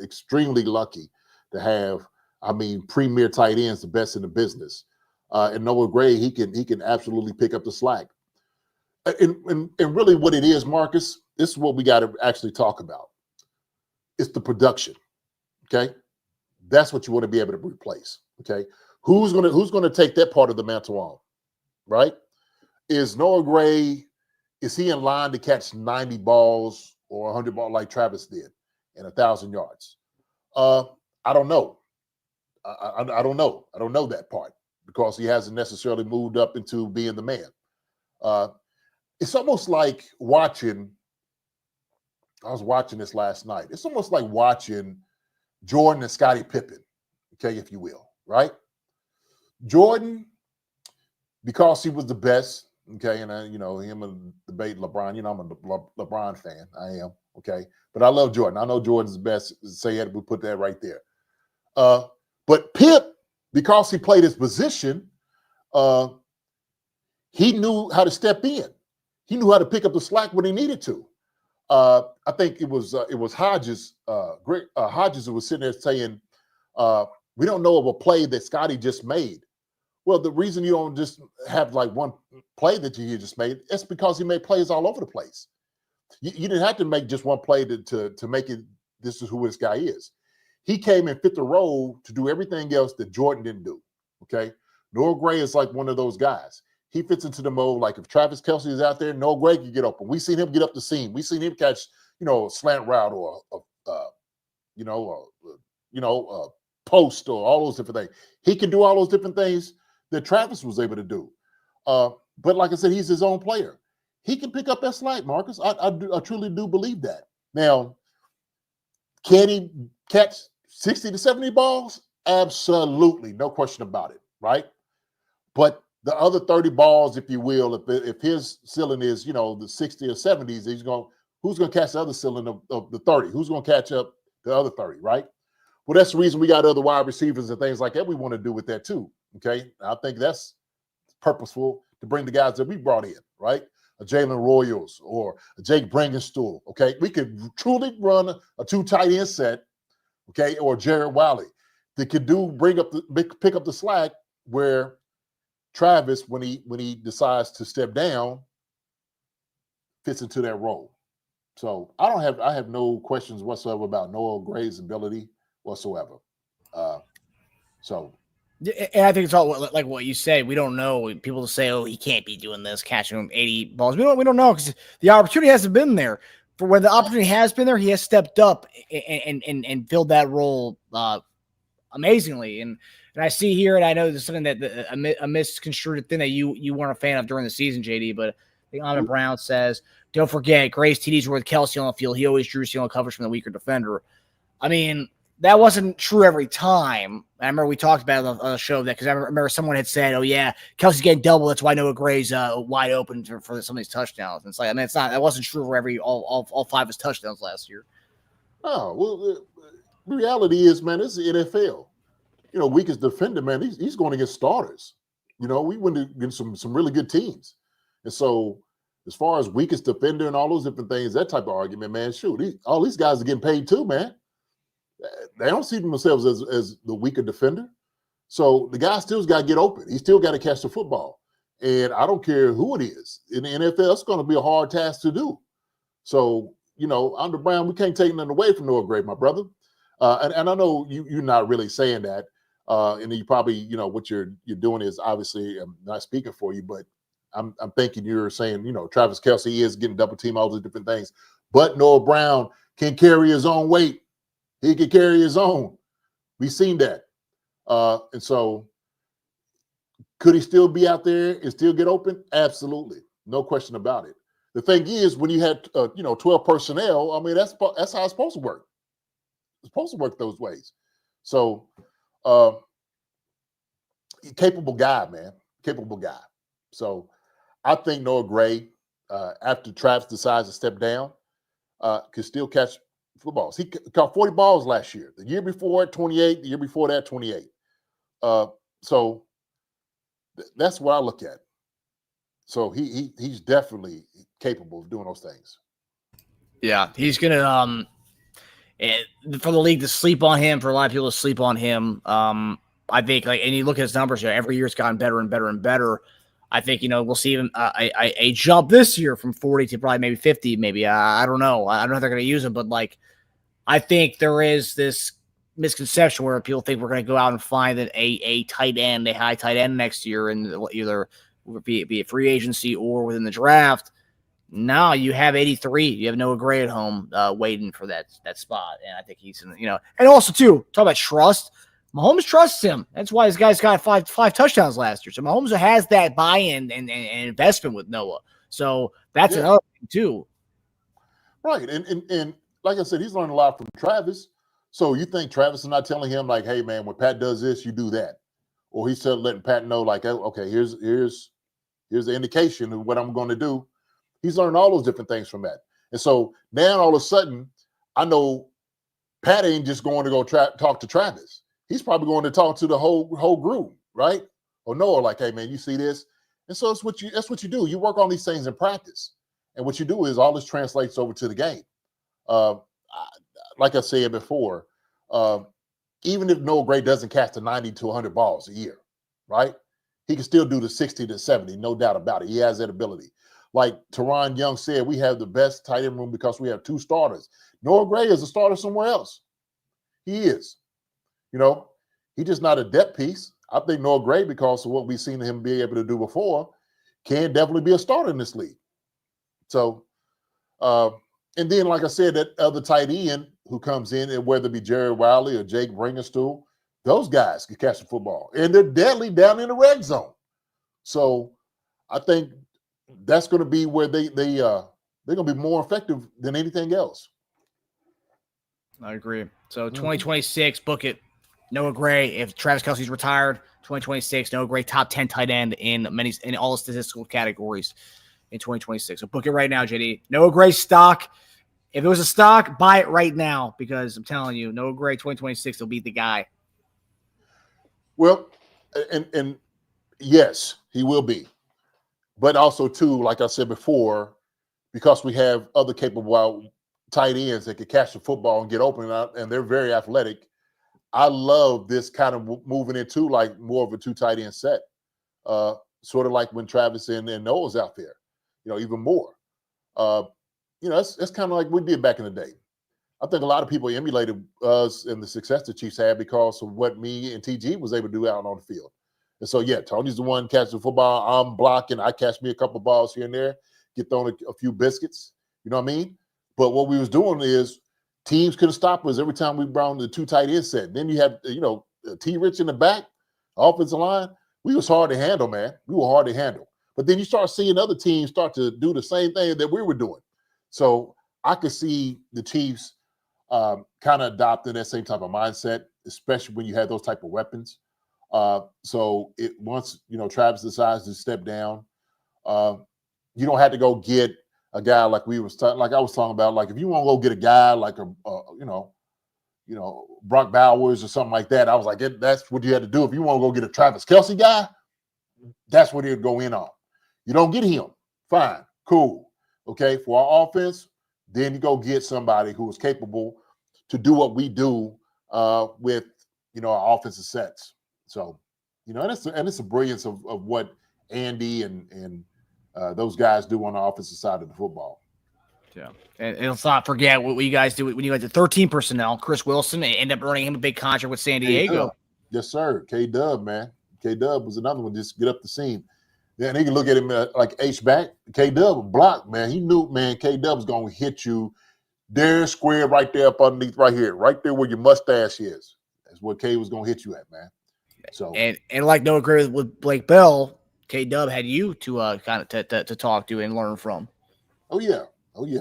extremely lucky to have, premier tight ends, the best in the business. And Noah Gray, he can absolutely pick up the slack. And really what it is, Marcus, this is what we got to actually talk about. It's the production. Okay, that's what you want to be able to replace. Okay, who's gonna take that part of the mantle on? Right? Is Noah Gray, is he in line to catch 90 balls or 100 balls like Travis did and 1,000 yards? I don't know. I don't know. I don't know that part because he hasn't necessarily moved up into being the man. It's almost like watching. I was watching this last night. It's almost like watching Jordan and Scottie Pippen, okay, if you will, right? Jordan, because he was the best, okay, and him and debate LeBron. I'm a LeBron fan. I am, okay, but I love Jordan. I know Jordan's the best. Say it, we put that right there. But Pip, because he played his position, he knew how to step in. He knew how to pick up the slack when he needed to. I think it was Hodges, Hodges who was sitting there saying, we don't know of a play that Scotty just made. Well, the reason you don't just have like one play that you just made, it's because he made plays all over the place. You didn't have to make just one play to make it, this is who this guy is. He came and fit the role to do everything else that Jordan didn't do, okay? Noah Gray is like one of those guys. He fits into the mold. Like if Travis Kelce is out there, Noah Gray can get open. We seen him get up the seam. We seen him catch, a slant route or a post or all those different things. He can do all those different things that Travis was able to do. But like I said, he's his own player. He can pick up that slack, Marcus. I truly do believe that. Now, can he catch 60 to 70 balls? Absolutely. No question about it, right? But the other 30 balls, if you will, if his ceiling is, the 60 or 70s, who's going to catch the other ceiling of the 30? Who's going to catch up the other 30, right? Well, that's the reason we got other wide receivers and things like that we want to do with that too, okay? I think that's purposeful to bring the guys that we brought in, right? a Jalen Royals or a Jake Bringenstool, okay? We could truly run a 2 tight end set, okay, or Jared Wiley that could pick up the slack where Travis, when he decides to step down, fits into that role. So I have no questions whatsoever about Noah Gray's ability whatsoever. And I think it's all like what you said. We don't know. People say, "Oh, he can't be doing this, catching 80 balls." We don't know because the opportunity hasn't been there. For when the opportunity has been there, he has stepped up and filled that role amazingly. And I see here, and I know there's something that a misconstrued thing that you weren't a fan of during the season, JD. But I think Ahmed Brown says, "Don't forget, Gray's TDs were with Kelce on the field. He always drew stealing coverage from the weaker defender." I mean, that wasn't true every time. I remember we talked about it on the show that because I remember someone had said, "Oh yeah, Kelce's getting double. That's why Noah Gray's wide open for some of these touchdowns." And it's like, I mean, it's not. That wasn't true for all 5 of his touchdowns last year. Oh well, the reality is, man, this is the NFL. You know, weakest defender, man. He's going against starters. You know, we went against some really good teams, and so as far as weakest defender and all those different things, that type of argument, man, shoot, all these guys are getting paid too, man. They don't see themselves as the weaker defender. So the guy still's got to get open. He still got to catch the football. And I don't care who it is. In the NFL, it's going to be a hard task to do. So, you know, under Brown, we can't take nothing away from Noah Gray, my brother. And I know you're not really saying that. And you probably, you know, what you're doing is obviously I'm not speaking for you, but I'm thinking you're saying, you know, Travis Kelce is getting double team, all those different things. But Noah Brown can carry his own weight. He can carry his own. We've seen that. And so could he still be out there and still get open? Absolutely. No question about it. The thing is, when you had, 12 personnel, I mean, that's how it's supposed to work. It's supposed to work those ways. So capable guy, man. Capable guy. So I think Noah Gray, after Travis decides to step down, can still catch footballs. He caught 40 balls last year. The year before, 28. The year before that, 28. So that's what I look at. So he's definitely capable of doing those things. Yeah, he's gonna for the league to sleep on him, for a lot of people to sleep on him. I think and you look at his numbers, every year it's gotten better and better and better. I think, we'll see him a jump this year from 40 to probably maybe 50, maybe. I don't know. I don't know if they're going to use him, but I think there is this misconception where people think we're going to go out and find a tight end, a high tight end next year, and either be it free agency or within the draft. No, you have 83. You have Noah Gray at home waiting for that spot, and I think he's and also too talk about trust. Mahomes trusts him. That's why this guy's got five touchdowns last year. So Mahomes has that buy-in and investment with Noah. So that's another thing too. Right, and like I said, he's learned a lot from Travis. So you think Travis is not telling him like, "Hey, man, when Pat does this, you do that," or he's still letting Pat know like, "Okay, here's the indication of what I'm going to do." He's learned all those different things from that, and so now all of a sudden, I know Pat ain't just going to go talk to Travis. He's probably going to talk to the whole group, right? Or Noah, like, "Hey, man, you see this?" And so that's what you do. You work on these things in practice, and what you do is all this translates over to the game. Like I said before, even if Noah Gray doesn't catch the 90 to 100 balls a year, right? He can still do the 60 to 70, no doubt about it. He has that ability. Like Teron Young said, we have the best tight end room because we have 2 starters. Noah Gray is a starter somewhere else. He is. He's just not a depth piece. I think Noah Gray, because of what we've seen him be able to do before, can definitely be a starter in this league. So, and then, like I said, that other tight end who comes in, and whether it be Jared Wiley or Jake Bringenstool, those guys can catch the football, and they're deadly down in the red zone. So, I think that's going to be where they're going to be more effective than anything else. I agree. So 2026, book it. Noah Gray, if Travis Kelce's retired, 2026, Noah Gray, top 10 tight end in all the statistical categories in 2026. So book it right now, JD. Noah Gray stock. If it was a stock, buy it right now, because I'm telling you, Noah Gray 2026 will be the guy. Well, and yes, he will be. but also too, like I said before, because we have other capable tight ends that can catch the football and get open, and they're very athletic. I love this kind of moving into like more of a 2 tight end set, sort of like when Travis and Noah was out there, even more. It's kind of like we did back in the day. I think a lot of people emulated us and the success the Chiefs had because of what me and TG was able to do out on the field. And so, yeah, Tony's the one catching the football. I'm blocking. I catch me a couple of balls here and there, get thrown a few biscuits. You know what I mean? But what we was doing is teams couldn't stop us every time we brought the 2 tight end set. Then you have, T-Rich in the back, offensive line. We was hard to handle, man. We were hard to handle. But then you start seeing other teams start to do the same thing that we were doing. So I could see the Chiefs kind of adopting that same type of mindset, especially when you have those type of weapons. So once Travis decides to step down, you don't have to go get a guy like I was talking about. Like if you want to go get a guy like Brock Bowers or something like that, I was like, that's what you had to do. If you want to go get a Travis Kelce guy, that's what he'd go in on. You don't get him, fine, cool, okay. For our offense, then you go get somebody who is capable to do what we do with our offensive sets. So, and it's a brilliance of what Andy and those guys do on the offensive side of the football. Yeah, and let's not forget what you guys do when you had the 13 personnel. Chris Wilson ended up earning him a big contract with San Diego. K-Dub. Yes, sir. K-Dub, man. K-Dub was another one. Just get up the seam. Yeah, and he can look at him like H-back. K-Dub blocked, man. He knew, man, K-Dub was going to hit you there, square right there up underneath right here, right there where your mustache is. That's what K was going to hit you at, man. So and like Noah Gray with Blake Bell, K-Dub had you to kind of to talk to and learn from. Oh yeah. Hey,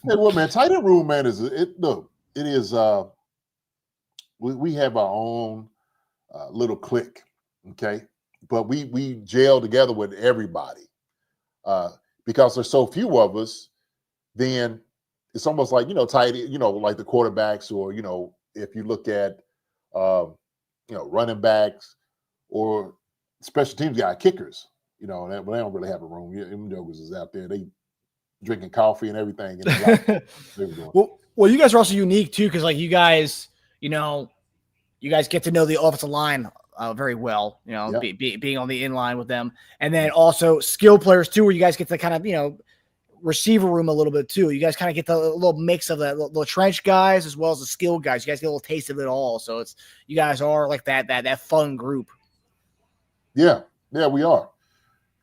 well, man, tight end room, man, we have our own little clique, okay? But we gel together with everybody because there's so few of us. Then it's almost like tight, like the quarterbacks, or if you look at running backs or special teams guy kickers, they don't really have a room. Them jokers is out there, they drinking coffee and everything. Well, you guys are also unique too, because like you guys get to know the offensive line very well, being on the inline with them, and then also skill players too, where you guys get to kind of receiver room a little bit too. You guys kind of get the little mix of the trench guys as well as the skill guys. You guys get a little taste of it all, so you guys are like that fun group. Yeah, we are.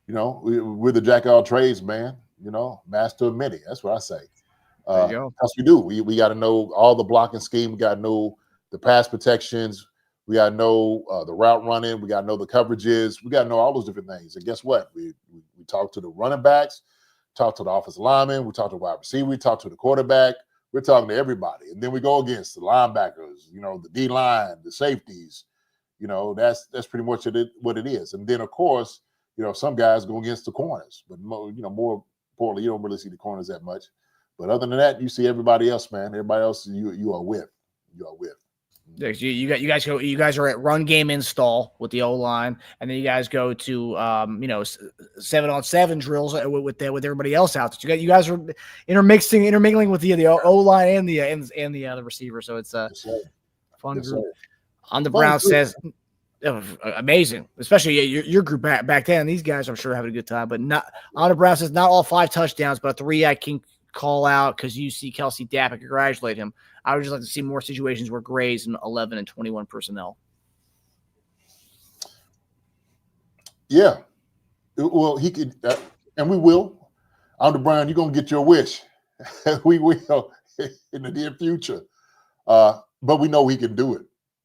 We're the jack of all trades, man. Master of many. That's what I say. Because we do. We got to know all the blocking scheme. We got to know the pass protections. We got to know the route running. We got to know the coverages. We got to know all those different things. And guess what? We talk to the running backs, talk to the offensive linemen, we talk to the wide receiver, we talk to the quarterback. We're talking to everybody. And then we go against the linebackers, the D-line, the safeties. That's pretty much what it is. And then, of course, some guys go against the corners. But, more importantly, you don't really see the corners that much. But other than that, you see everybody else, man. Everybody else you are with. You guys are at run game install with the O-line, and then you guys go to 7-on-7 drills with everybody else out there. You guys are intermingling with the O-line and the receiver. So it's a fun group. On the Brown says amazing, especially your group back then. These guys, I'm sure, having a good time. But not on the Brown says not all 5 touchdowns, but 3 I can call out because you see Kelce Dapp and congratulate him. I would just like to see more situations where Gray's in 11 and 21 personnel. Yeah. Well, he could, and we will. On the Brown, you're going to get your wish. We will in the near future. But we know he can do it.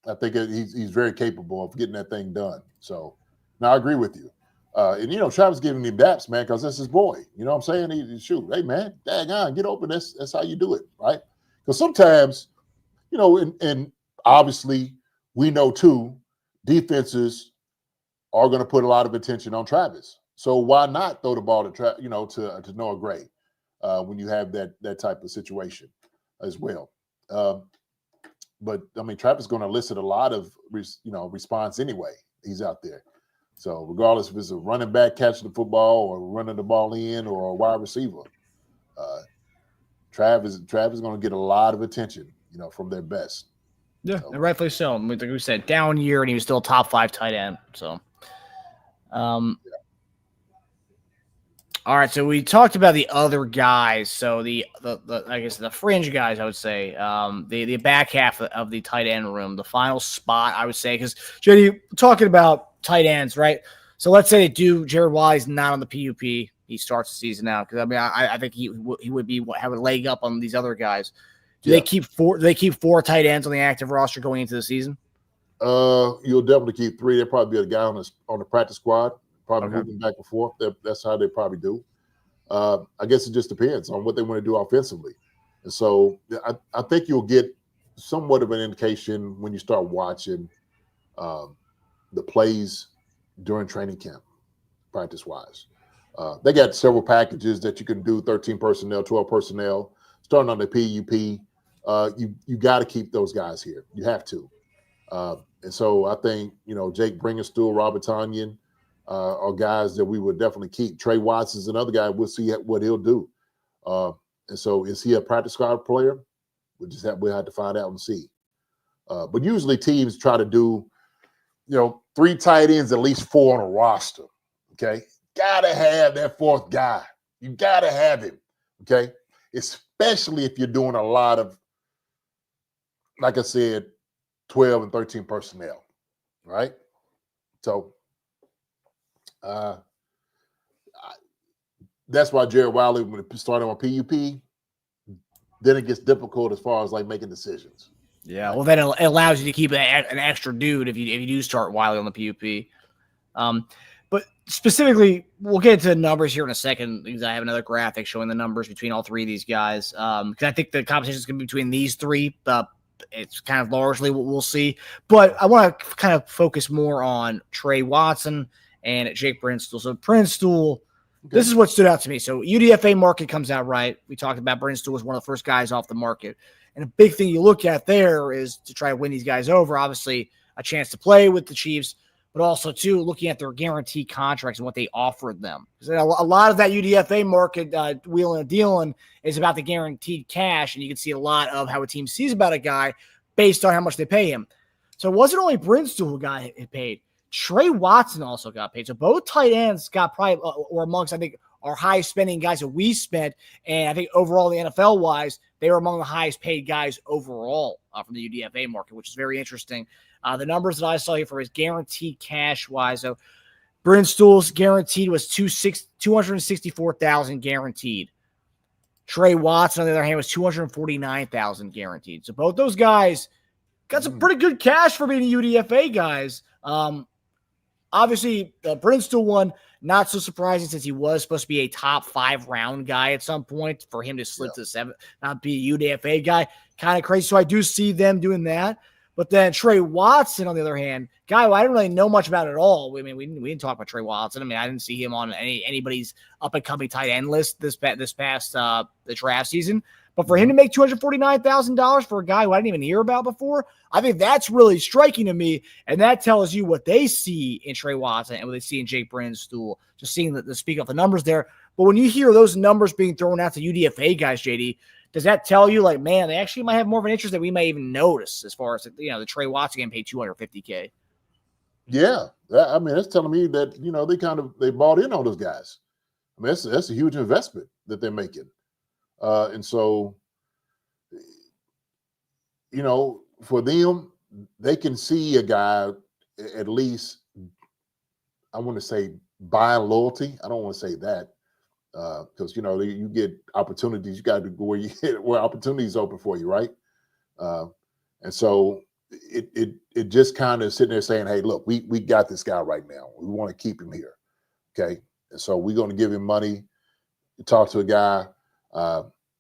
I think he's very capable of getting that thing done. So, now I agree with you. And Travis giving him daps, man, because that's his boy. You know what I'm saying? He shoot, hey man, daggone, get open. That's how you do it, right? Because sometimes, and obviously we know too, defenses are going to put a lot of attention on Travis. So why not throw the ball to Noah Gray when you have that type of situation as well? But I mean, Travis is going to elicit a lot of response anyway. He's out there. So regardless if it's a running back catching the football or running the ball in or a wide receiver, Travis is going to get a lot of attention, from their best. Yeah, and rightfully so. I mean, like we said, down year, and he was still a top 5 tight end. So, all right. So we talked about the other guys. So the I guess the fringe guys, I would say, the back half of the tight end room, the final spot, I would say, because JD, talking about tight ends, right? So let's say they do. Jared Wiley's not on the PUP. He starts the season out because I think he would have a leg up on these other guys. Do they keep 4? Do they keep 4 tight ends on the active roster going into the season? You'll definitely keep 3. There'll probably be a guy on the practice squad, probably moving back and forth. That's how they probably do. I guess it just depends on what they want to do offensively. And so I think you'll get somewhat of an indication when you start watching the plays during training camp, practice-wise. They got several packages that you can do, 13 personnel, 12 personnel, starting on the PUP. You got to keep those guys here. You have to. And so I think, Jake Bringerstool, Robert Tonyan are guys that we would definitely keep. Trey Watson's another guy. We'll see what he'll do. And so is he a practice squad player? We'll have to find out and see. But usually teams try to do, 3 tight ends, at least 4 on a roster. Okay. Got to have that 4th guy. You got to have him. Okay. Especially if you're doing a lot of, like I said, 12 and 13 personnel, right? So that's why Jared Wiley, when it started on PUP, then it gets difficult as far as like making decisions. Yeah, well, then it allows you to keep an extra dude if you do start Wiley on the PUP. But specifically, we'll get into the numbers here in a second because I have another graphic showing the numbers between all 3 of these guys. Because I think the competition is going to be between these 3. It's kind of largely what we'll see. But I want to kind of focus more on Trey Watson and Jake Brinstool. So Brinstool, this is what stood out to me. So UDFA market comes out right. We talked about Brinstool was one of the first guys off the market. And a big thing you look at there is to try to win these guys over. Obviously, a chance to play with the Chiefs, but also, too, looking at their guaranteed contracts and what they offered them. Because a lot of that UDFA market, wheeling and dealing, is about the guaranteed cash, and you can see a lot of how a team sees about a guy based on how much they pay him. So it wasn't only Brinstool who got paid. Trey Watson also got paid. So both tight ends got probably, or amongst, I think, our highest spending guys that we spent. And I think overall, the NFL-wise, they were among the highest paid guys overall from the UDFA market, which is very interesting. The numbers that I saw here for his guaranteed cash-wise, so Brinstool's guaranteed was $264,000 guaranteed. Trey Watson, on the other hand, was $249,000 guaranteed. So both those guys got some pretty good cash for being UDFA guys. Obviously, the Brinstool one, not so surprising since he was supposed to be a top 5 round guy at some point. For him to slip to 7, not be a UDFA guy, kind of crazy. So I do see them doing that. But then Trey Watson, on the other hand, guy I didn't really know much about at all. I mean, we didn't talk about Trey Watson. I mean, I didn't see him on anybody's up-and-coming tight end list this past the draft season. But for him to make $249,000 for a guy who I didn't even hear about before, I think that's really striking to me. And that tells you what they see in Trey Watson and what they see in Jake Brinstool, just seeing the speak of the numbers there. But when you hear those numbers being thrown out to UDFA guys, JD, does that tell you, like, man, they actually might have more of an interest that we may even notice as far as, the Trey Watson getting paid $250K? Yeah. I mean, that's telling me that, they bought in on those guys. I mean, that's a huge investment that they're making. And so, for them, they can see a guy at least, I want to say, buying loyalty. I don't want to say that. Because you get opportunities, you got to go where opportunities open for you, right? And so it just kind of sitting there saying, hey, look, we got this guy right now. We want to keep him here, okay? And so we're going to give him money. You talk to a guy,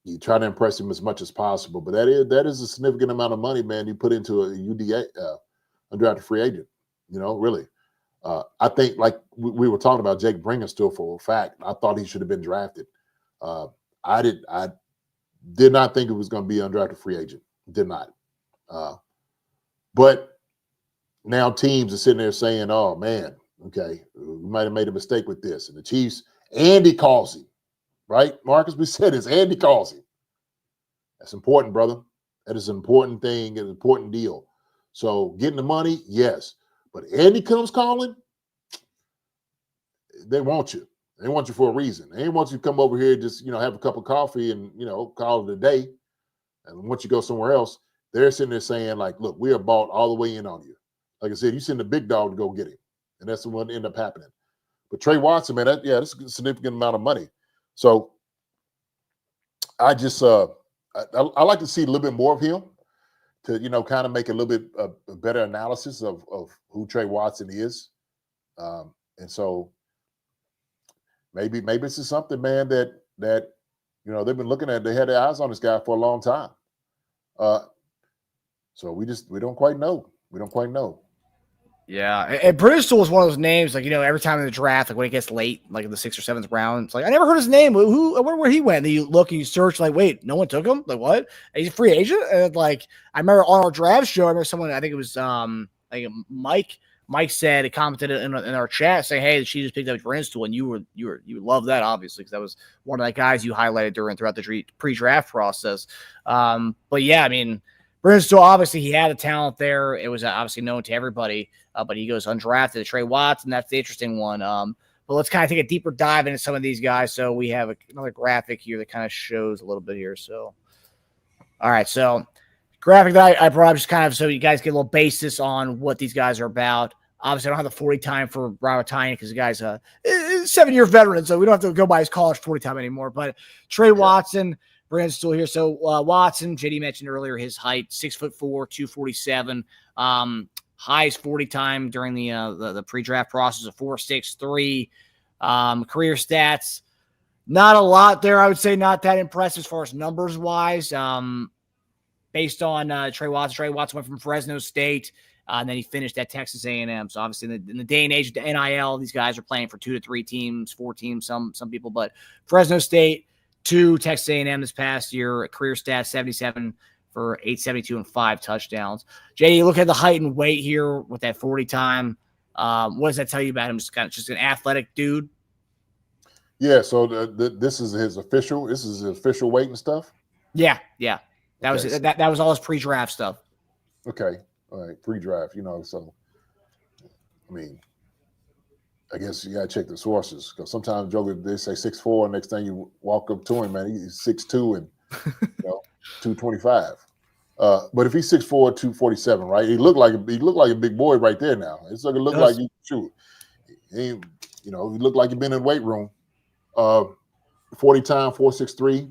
you try to impress him as much as possible, but that is a significant amount of money, man. You put into a UDA undrafted free agent, really. I think, like we were talking about Jake Bringerstool for a fact, I thought he should have been drafted. I did not think it was going to be an undrafted free agent. Did not. But now teams are sitting there saying, oh, man, Okay, we might have made a mistake with this. And the Chiefs, Andy calls him, right? Marcus, we said it's Andy calls him. That's important, brother. That is an important thing, an important deal. So getting the money, yes. But Andy comes calling, they want you. They want you for a reason. They want you to come over here, just, have a cup of coffee and, call it a day. And once you go somewhere else, they're sitting there saying, like, look, we are bought all the way in on you. Like I said, you send the big dog to go get him. And that's what ended up happening. But Trey Watson, man, that's a significant amount of money. So I just I like to see a little bit more of him to, kind of make a little bit a better analysis of who Trey Watson is. And so maybe this is something, man, that they've been looking at. They had their eyes on this guy for a long time. So we don't quite know. We don't quite know. Yeah, and Bristol was one of those names, like, every time in the draft, like when it gets late, like in the 6th or 7th round, it's like, I never heard his name. I wonder where he went. And you look and you search, like, wait, no one took him? Like, what? He's a free agent? And like, I remember on our draft show, I remember someone, I think it was like Mike said, he commented in our chat saying, hey, she just picked up Bristol, and you love that, obviously, because that was one of the guys you highlighted throughout the pre-draft process. But yeah, I mean, Bristol, obviously, he had a talent there. It was obviously known to everybody, but he goes undrafted. Trey Watson, that's the interesting one. But let's kind of take a deeper dive into some of these guys. So we have another graphic here that kind of shows a little bit here. So, all right. So, graphic that I brought up just kind of so you guys get a little basis on what these guys are about. Obviously, I don't have the 40 time for Robert Tyne because the guy's a 7-year veteran, so we don't have to go by his college 40 time anymore. But Trey Watson, Brandon's still here. So Watson, JD mentioned earlier, his height, 6'4", 247. Highest 40 time during the pre-draft process of 4.63. Career stats, not a lot there. I would say not that impressive as far as numbers wise. Based on Trey Watson went from Fresno State, and then he finished at Texas A&M. So obviously in the day and age of the NIL, these guys are playing for 2 to 3 teams, 4 teams, some people. But Fresno State to Texas A&M this past year, career stats 77 for 872 and 5 touchdowns. JD, look at the height and weight here with that 40 time. What does that tell you about him? Just an athletic dude. Yeah. So this is his official weight and stuff. Yeah. That was all his pre-draft stuff. Okay. All right. Pre-draft, so I mean, I guess you gotta check the sources because sometimes they say 6'4", and next thing you walk up to him, man, he's 6'2" and 225. But if he's 6'4", 247, right? He looked like a big boy right there now. It's like it looked like you shoot. He looked like he'd been in the weight room. 40 time, 4.63.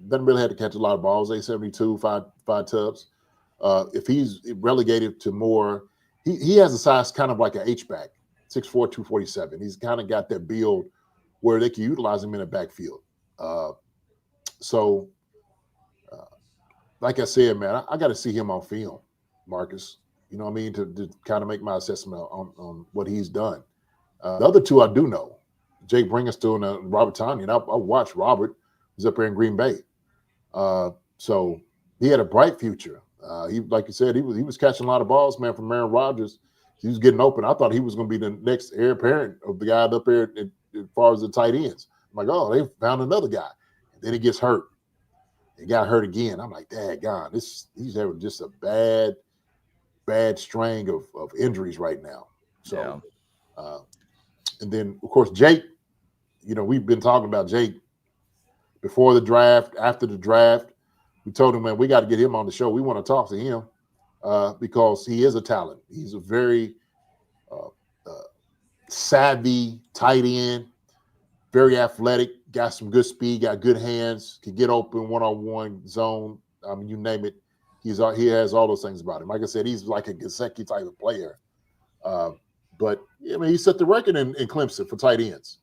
Doesn't really have to catch a lot of balls. 872, five tubs. If he's relegated to more, he has a size kind of like an H-back, 6'4", 247. He's kind of got that build where they can utilize him in the backfield. Like I said, man, I got to see him on film, Marcus. You know what I mean? To kind of make my assessment on what he's done. The other two I do know, Jake Bringerstool and Robert Tonyan. And I watched Robert. He's up here in Green Bay. So he had a bright future. He, like you said, he was catching a lot of balls, man, from Aaron Rodgers. He was getting open. I thought he was going to be the next heir apparent of the guy up there as far as the tight ends. I'm like, oh, they found another guy. And then he gets hurt. He got hurt again. I'm like, daggone, he's having just a bad string of injuries right now. So, and then, of course, Jake, we've been talking about Jake before the draft, after the draft. We told him, man, we got to get him on the show. We want to talk to him because he is a talent. He's a very savvy tight end, very athletic, got some good speed, got good hands, can get open one-on-one zone. I mean, you name it. He has all those things about him. Like I said, he's like a Gesicki type of player. But, I mean, he set the record in Clemson for tight ends.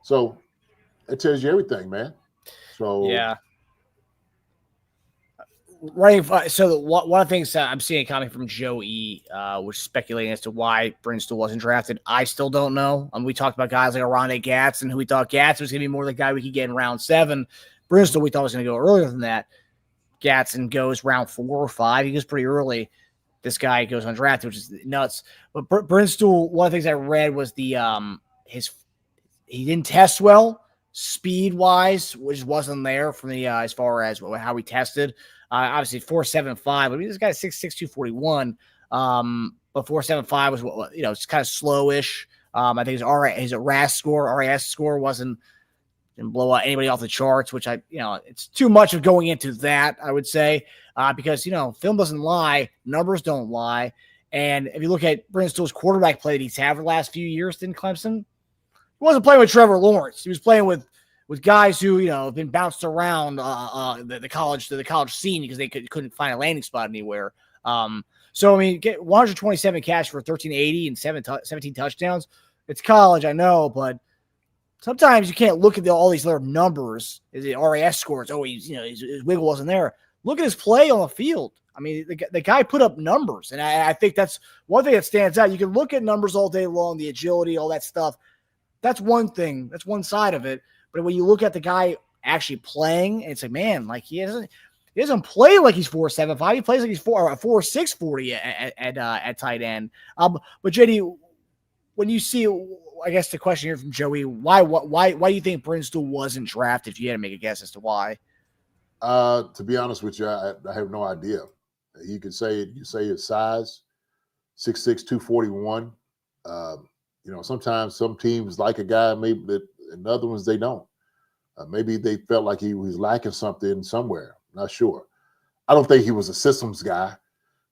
So it tells you everything, man. So yeah. Right. So one of the things I'm seeing coming from Joe E, was speculating as to why Bristol wasn't drafted. I still don't know. We talked about guys like Arondé Gatson, who we thought Gatson was going to be more the guy we could get in round 7. Bristol, we thought was going to go earlier than that. Gatson goes round 4 or 5. He goes pretty early. this guy goes undrafted, which is nuts. But Brinstool, one of the things I read was he didn't test well speed wise, which wasn't there from the as far as how he tested. Obviously 4.75. I mean, this guy's 6'6", 241. But 4.75 was it's kind of slowish. I think his RAS score didn't blow out anybody off the charts, which it's too much of going into that, I would say, because film doesn't lie, numbers don't lie. And if you look at Brinstool's quarterback play that he's had for the last few years in Clemson, he wasn't playing with Trevor Lawrence. He was playing with guys who have been bounced around the college scene because they couldn't find a landing spot anywhere. So I mean, get 127 catches for 1380 and 17 touchdowns. It's college, I know, but sometimes you can't look at all these other numbers. The RAS scores, his wiggle wasn't there. Look at his play on the field. I mean, the guy put up numbers, and I think that's one thing that stands out. You can look at numbers all day long, the agility, all that stuff. That's one thing. That's one side of it. But when you look at the guy actually playing, it's like, man, like he doesn't play like he's 4.75. He plays like he's 4.640 at tight end. But JD, when you see, I guess the question here from Joey, why do you think Brinstool wasn't drafted? If you had to make a guess as to why. To be honest with you, I have no idea. You could say his size, 6'6", 241. Sometimes some teams like a guy, maybe that, and other ones they don't. Maybe they felt like he was lacking something somewhere. Not sure. I don't think he was a systems guy,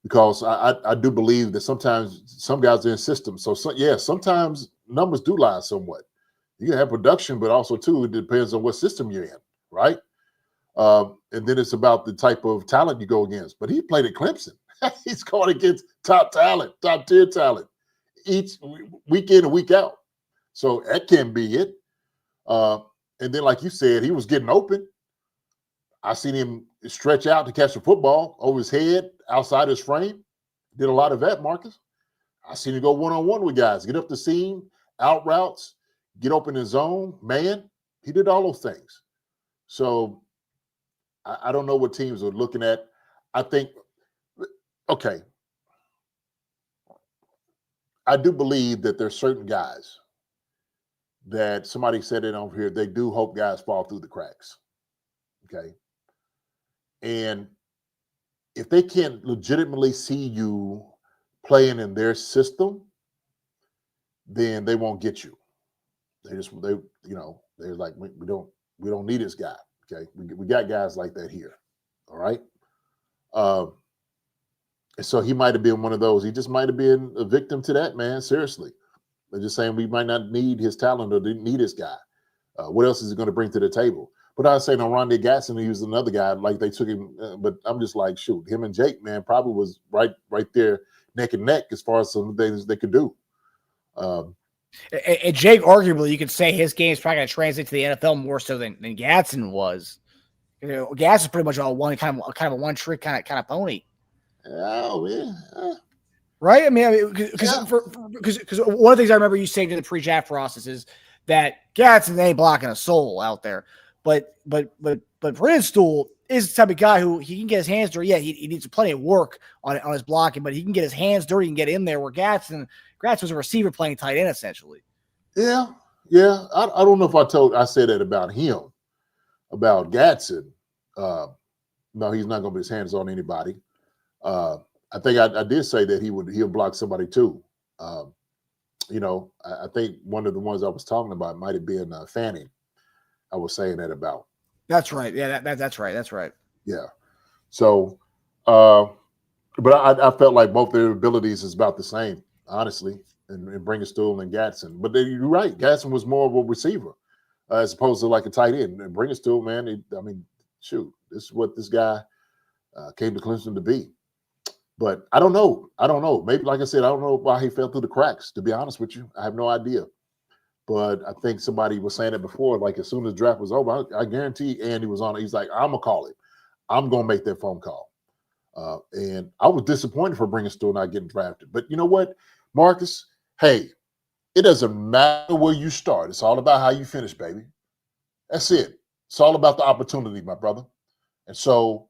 because I do believe that sometimes some guys are in systems. So sometimes numbers do lie somewhat. You can have production, but also too, it depends on what system you're in, right? And then it's about the type of talent you go against. But he played at Clemson. He's going against top talent, top tier talent, each week in and week out. So that can be it. And then, like you said, he was getting open. I seen him stretch out to catch the football over his head, outside his frame. Did a lot of that, Marcus. I seen him go one-on-one with guys, get up the seam, out routes, get open in zone. Man, he did all those things. So I don't know what teams are looking at. I think, okay, I do believe that there's certain guys that somebody said it over here, they do hope guys fall through the cracks. Okay. And if they can't legitimately see you playing in their system, then they won't get you. They're like, we don't need this guy. Okay. We got guys like that here. All right. And so he might have been one of those. He just might have been a victim to that, man. Seriously. They're just saying we might not need his talent or need this guy. What else is he going to bring to the table? But I was saying on Rondé Gatson, he was another guy, like they took him. But I'm just like, shoot, him and Jake, man, probably was right there neck and neck as far as some things they could do. And Jake, arguably, you could say his game is probably going to translate to the NFL more so than Gatson was. Gatson's pretty much all one kind of a one trick kind of pony. Oh yeah. Right? I mean, because one of the things I remember you saying to the pre-draft process is that Gatson ain't blocking a soul out there. But Brinstool is the type of guy who he can get his hands dirty. Yeah, he needs plenty of work on his blocking, but he can get his hands dirty and get in there. Where Gatson was a receiver playing tight end essentially. Yeah. I don't know if I said that about him, about Gatson. No, he's not going to put his hands on anybody. I think I did say that he'll block somebody too. I think one of the ones I was talking about might have been Fanning. I was saying that about. That's right. Yeah, that's right. That's right. Yeah. So, but I felt like both their abilities is about the same, honestly, and Brinstool and Gatson. But you're right. Gatson was more of a receiver as opposed to like a tight end. And Brinstool, man, this is what this guy came to Clemson to be. But I don't know. Maybe, like I said, I don't know why he fell through the cracks, to be honest with you. I have no idea. But I think somebody was saying it before, like as soon as the draft was over, I guarantee Andy was on it. He's like, I'm going to call him. I'm going to make that phone call. And I was disappointed for Brinstool not getting drafted. But you know what, Marcus? Hey, it doesn't matter where you start. It's all about how you finish, baby. That's it. It's all about the opportunity, my brother. And so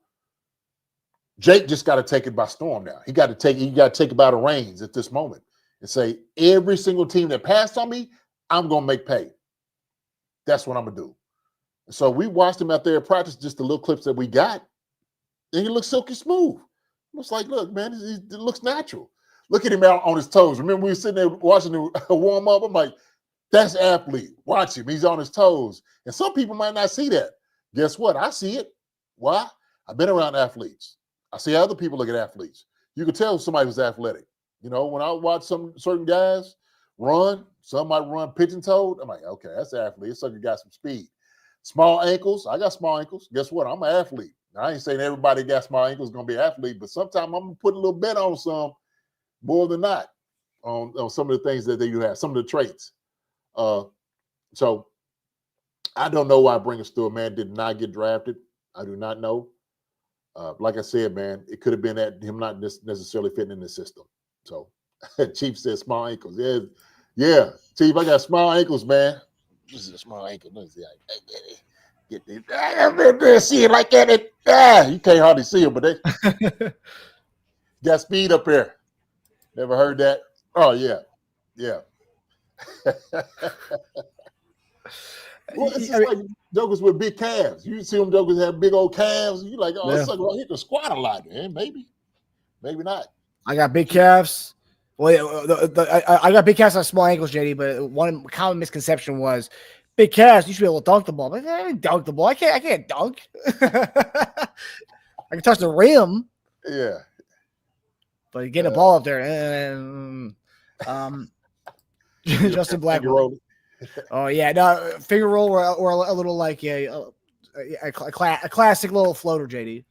Jake just got to take it by storm now. He got to take it by the reins at this moment and say, every single team that passed on me, I'm going to make pay. That's what I'm going to do. So we watched him out there at practice, just the little clips that we got, and he looks silky smooth. I was like, look, man, it looks natural. Look at him out on his toes. Remember, we were sitting there watching him warm up. I'm like, that's athlete. Watch him. He's on his toes. And some people might not see that. Guess what? I see it. Why? I've been around athletes. I see other people look at athletes. You can tell somebody was athletic. You know, when I watch some certain guys run, some might run pigeon-toed. I'm like, okay, that's an athlete. This sucker got some speed. Small ankles. I got small ankles. Guess what? I'm an athlete. Now, I ain't saying everybody got small ankles is going to be an athlete, but sometimes I'm going to put a little bet on some more than not on some of the things that they do have, some of the traits. So I don't know why Bringus Stewart, man, did not get drafted. I do not know. Like I said, man, it could have been that him not necessarily fitting in the system. So Chief said small ankles. Yeah, Chief, I got small ankles, man. This is a small ankle. Let me see. Get this. See it like that. You can't hardly see it, but they got speed up here. Never heard that? Oh, yeah. Well, it's just like jokers with big calves. You see them jokers have big old calves. You like, this sucker he can squat a lot, man. Maybe not. I got big calves. Well, I got big calves on small ankles, JD. But one common misconception was big calves. You should be able to dunk the ball. But I didn't dunk the ball. I can't dunk. I can touch the rim. Yeah. But getting a ball up there, Justin Blackmore. Oh yeah, no finger roll or a little like a classic little floater, JD.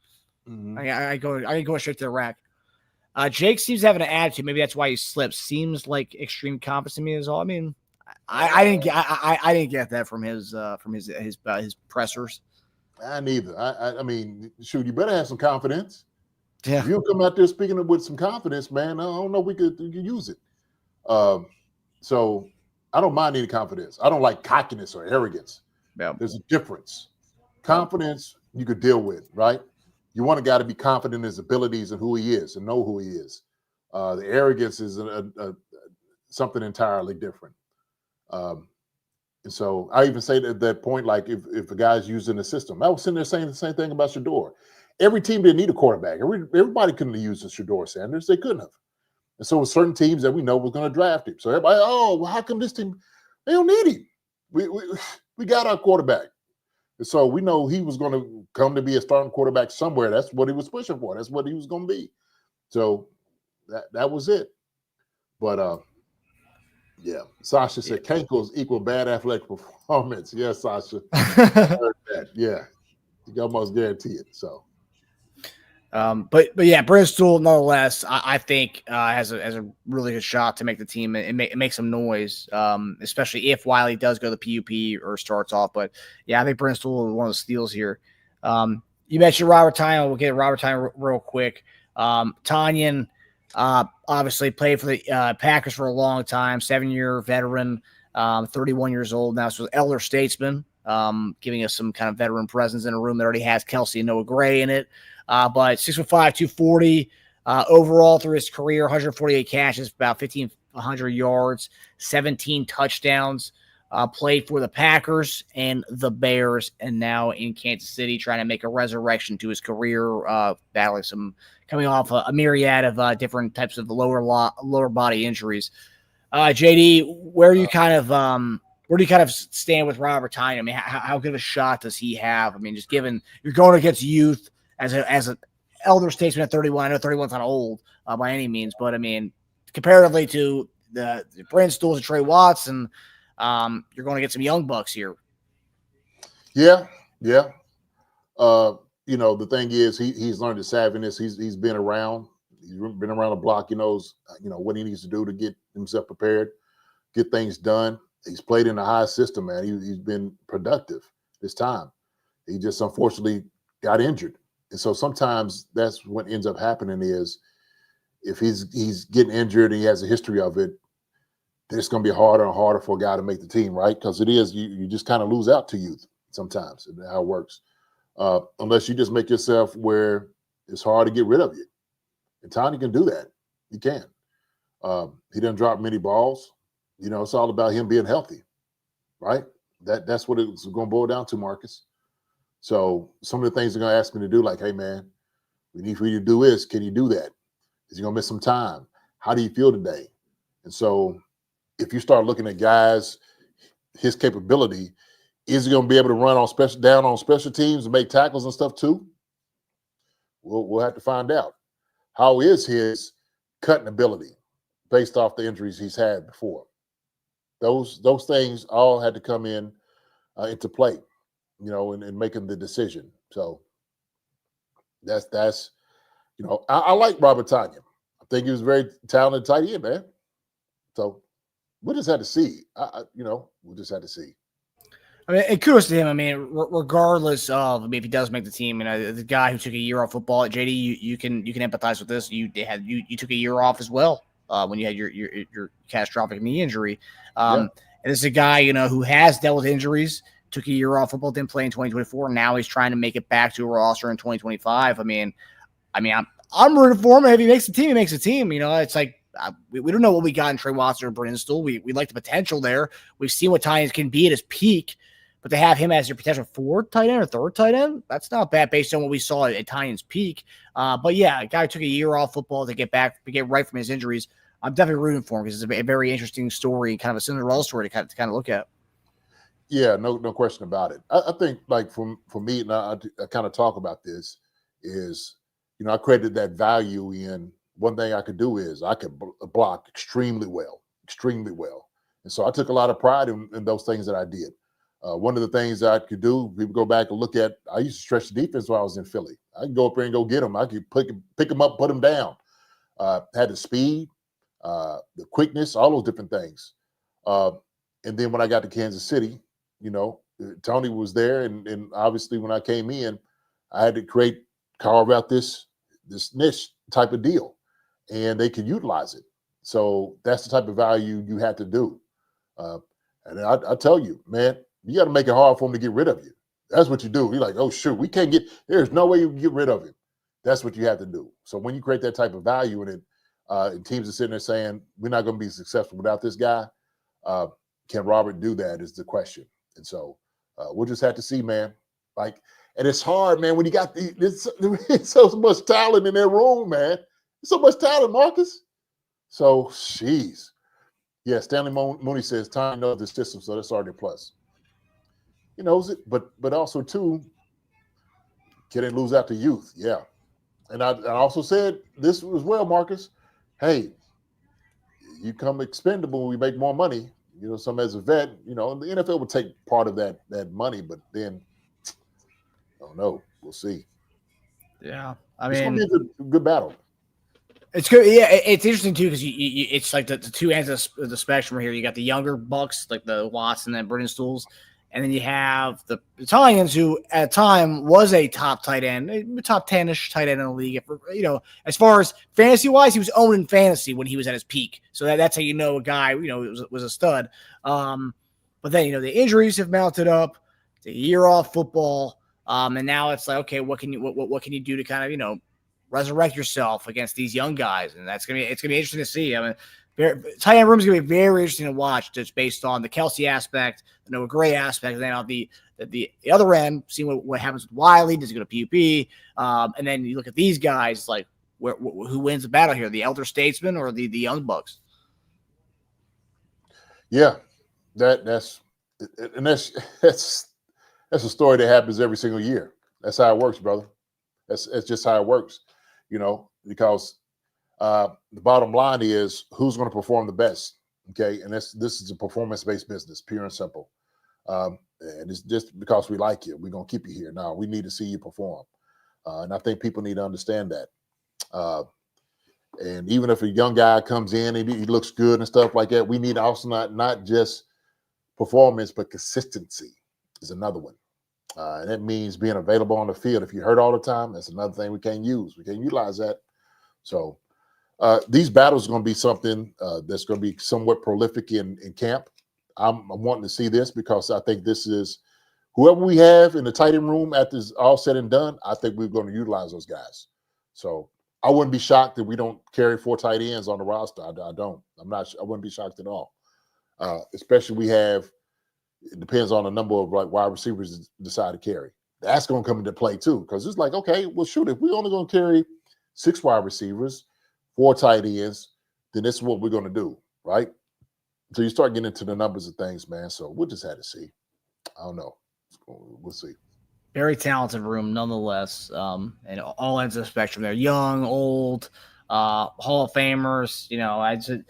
Mm-hmm. I go straight to the rack. Jake seems to have an attitude. Maybe that's why he slips. Seems like extreme confidence in me is all. I mean, I didn't get that from his pressers. I neither. I mean, shoot, you better have some confidence. Yeah. If you come out there speaking with some confidence, man, I don't know we could use it. So I don't mind any confidence. I don't like cockiness or arrogance. Yeah. There's a difference. Confidence you could deal with, right? You want a guy to be confident in his abilities and who he is and know who he is. The arrogance is something entirely different. And so I even say at that point, like if a guy's using the system, I was sitting there saying the same thing about Shador. Every team didn't need a quarterback. Everybody couldn't have used Shador Sanders. They couldn't have. And so with certain teams that we know was going to draft him. So everybody, well, how come this team, they don't need him? We got our quarterback. And so we know he was going to come to be a starting quarterback somewhere. That's what he was pushing for. That's what he was going to be. So that was it. But, yeah, Sasha said Kankles equal bad athletic performance. Yes, Sasha. I heard that. Yeah, you can almost guarantee it. So. But yeah, Bristol nonetheless, I think has a really good shot to make the team and make some noise, especially if Wiley does go to the PUP or starts off. But yeah, I think Bristol is one of the steals here. You mentioned Robert Tyan. We'll get Robert Tyan real quick. Tanyan obviously played for the Packers for a long time, 7-year veteran, 31 years old now, so elder statesman, giving us some kind of veteran presence in a room that already has Kelce and Noah Gray in it. But 6'5", 240 overall through his career, 148 catches, about 1,500 yards, 17 touchdowns. Played for the Packers and the Bears, and now in Kansas City, trying to make a resurrection to his career, battling coming off a myriad of different types of lower body injuries. JD, where do you kind of stand with Robert Tyan? I mean, how good of a shot does he have? I mean, just given you're going against youth. As an elder statesman at 31, I know 31's not old by any means, but I mean, comparatively to the Brandon Stools and Trey Watts, and you're going to get some young bucks here. Yeah. The thing is, he's learned his savviness. He's been around. He's been around the block. He knows, what he needs to do to get himself prepared, get things done. He's played in a high system, man. He's been productive this time. He just unfortunately got injured. And so sometimes that's what ends up happening is if he's getting injured and he has a history of it, then it's going to be harder and harder for a guy to make the team, right? Because it is, you just kind of lose out to youth sometimes, and how it works. Unless you just make yourself where it's hard to get rid of you. And Tiny can do that. He can. He doesn't drop many balls. You know, it's all about him being healthy, right? That's what it's going to boil down to, Marcus. So some of the things they're going to ask me to do, like, hey, man, we need for you to do this. Can you do that? Is he going to miss some time? How do you feel today? And so if you start looking at guys, his capability, is he going to be able to run on special teams and make tackles and stuff too? We'll have to find out. How is his cutting ability based off the injuries he's had before? Those things all had to come into play, you know, in making the decision. So that's you know, I like Robert Tonyan. I think he was very talented tight end, man. So we'll just have to see. We'll just have to see. I mean, and kudos to him. I mean, regardless of if he does make the team, you know, the guy who took a year off football, JD, you can empathize with this. You took a year off as well when you had your catastrophic knee injury. And this is a guy, you know, who has dealt with injuries, took a year off football, didn't play in 2024. Now he's trying to make it back to a roster in 2025. I mean, I'm rooting for him. If he makes the team, he makes the team. You know, it's like we don't know what we got in Trey Watson or Brindle. We like the potential there. We've seen what Tynes can be at his peak. But to have him as your potential fourth tight end or third tight end, that's not bad based on what we saw at Tynan's peak. But yeah, a guy who took a year off football to get right from his injuries. I'm definitely rooting for him because it's a very interesting story, kind of a Cinderella story to kind of look at. Yeah, no question about it. I think, like, for me, and I kind of talk about this, is, you know, I created that value in one thing I could do is I could block extremely well. And so I took a lot of pride in those things that I did. One of the things that I could do, people go back and look at, I used to stretch the defense while I was in Philly. I could go up there and go get them. I could pick them up, put them down. Had the speed, the quickness, all those different things. And then when I got to Kansas City, you know, Tony was there. And obviously when I came in, I had to carve out this niche type of deal. And they could utilize it. So that's the type of value you had to do. And I tell you, man, you got to make it hard for him to get rid of you. That's what you do. You're like, oh, shoot, there's no way you can get rid of him. That's what you have to do. So when you create that type of value in it, and teams are sitting there saying, we're not going to be successful without this guy, can Robert do that is the question. And so we'll just have to see, man. Like, and it's hard, man, when you got there's so much talent in that room, man. There's so much talent, Marcus. So, jeez. Yeah, Stanley Mooney says, Tony knows the system, so that's already a plus. He knows it, but also, too, can it lose out to youth? Yeah. And I also said this as well, Marcus. Hey, you come expendable, we make more money. You know, some as a vet, you know, the NFL would take part of that money, but then, I don't know. We'll see. Yeah. I It's mean, going to be a good battle. It's good. Yeah, it's interesting too because it's like the two ends of the spectrum here. You got the younger bucks like the Watson and Brendan Stools, and then you have the Italians who at the time was a top tight end, top 10-ish tight end in the league. You know, as far as fantasy wise, he was owning fantasy when he was at his peak. So that's how you know a guy, you know, was a stud. But then, you know, the injuries have mounted up, the year off football, and now it's like, okay, what can you do to kind of, you know, resurrect yourself against these young guys? And it's gonna be interesting to see. I mean, tight end room is gonna be very interesting to watch, just based on the Kelce aspect, the Noah Gray aspect, and then on the other end, seeing what happens with Wiley. Does he go to PUP? And then you look at these guys, like who wins the battle here, the elder statesman or the young bucks? Yeah, that's a story that happens every single year. That's how it works, brother. That's just how it works, you know, because the bottom line is who's going to perform the best, okay? And this is a performance-based business, pure and simple. And it's just because we like you, we're going to keep you here. No, we need to see you perform. And I think people need to understand that. And even if a young guy comes in and he looks good and stuff like that, we need also not just performance, but consistency is another one. And that means being available on the field. If you're hurt all the time, that's another thing we can't use. We can't utilize that. So these battles are going to be something that's going to be somewhat prolific in camp. I'm wanting to see this because I think this is whoever we have in the tight end room after this all said and done, I think we're going to utilize those guys. So I wouldn't be shocked if we don't carry 4 tight ends on the roster. I don't. I wouldn't be shocked at all. Especially we have. It depends on the number of like wide receivers decide to carry. That's going to come into play too, because it's like, okay, well, shoot, if we're only going to carry 6 wide receivers, 4 tight ends, then this is what we're going to do, right? So you start getting into the numbers of things, man. So we'll just have to see. I don't know. We'll see. Very talented room, nonetheless, and all ends of the spectrum. They're young, old, Hall of Famers. You know, it's one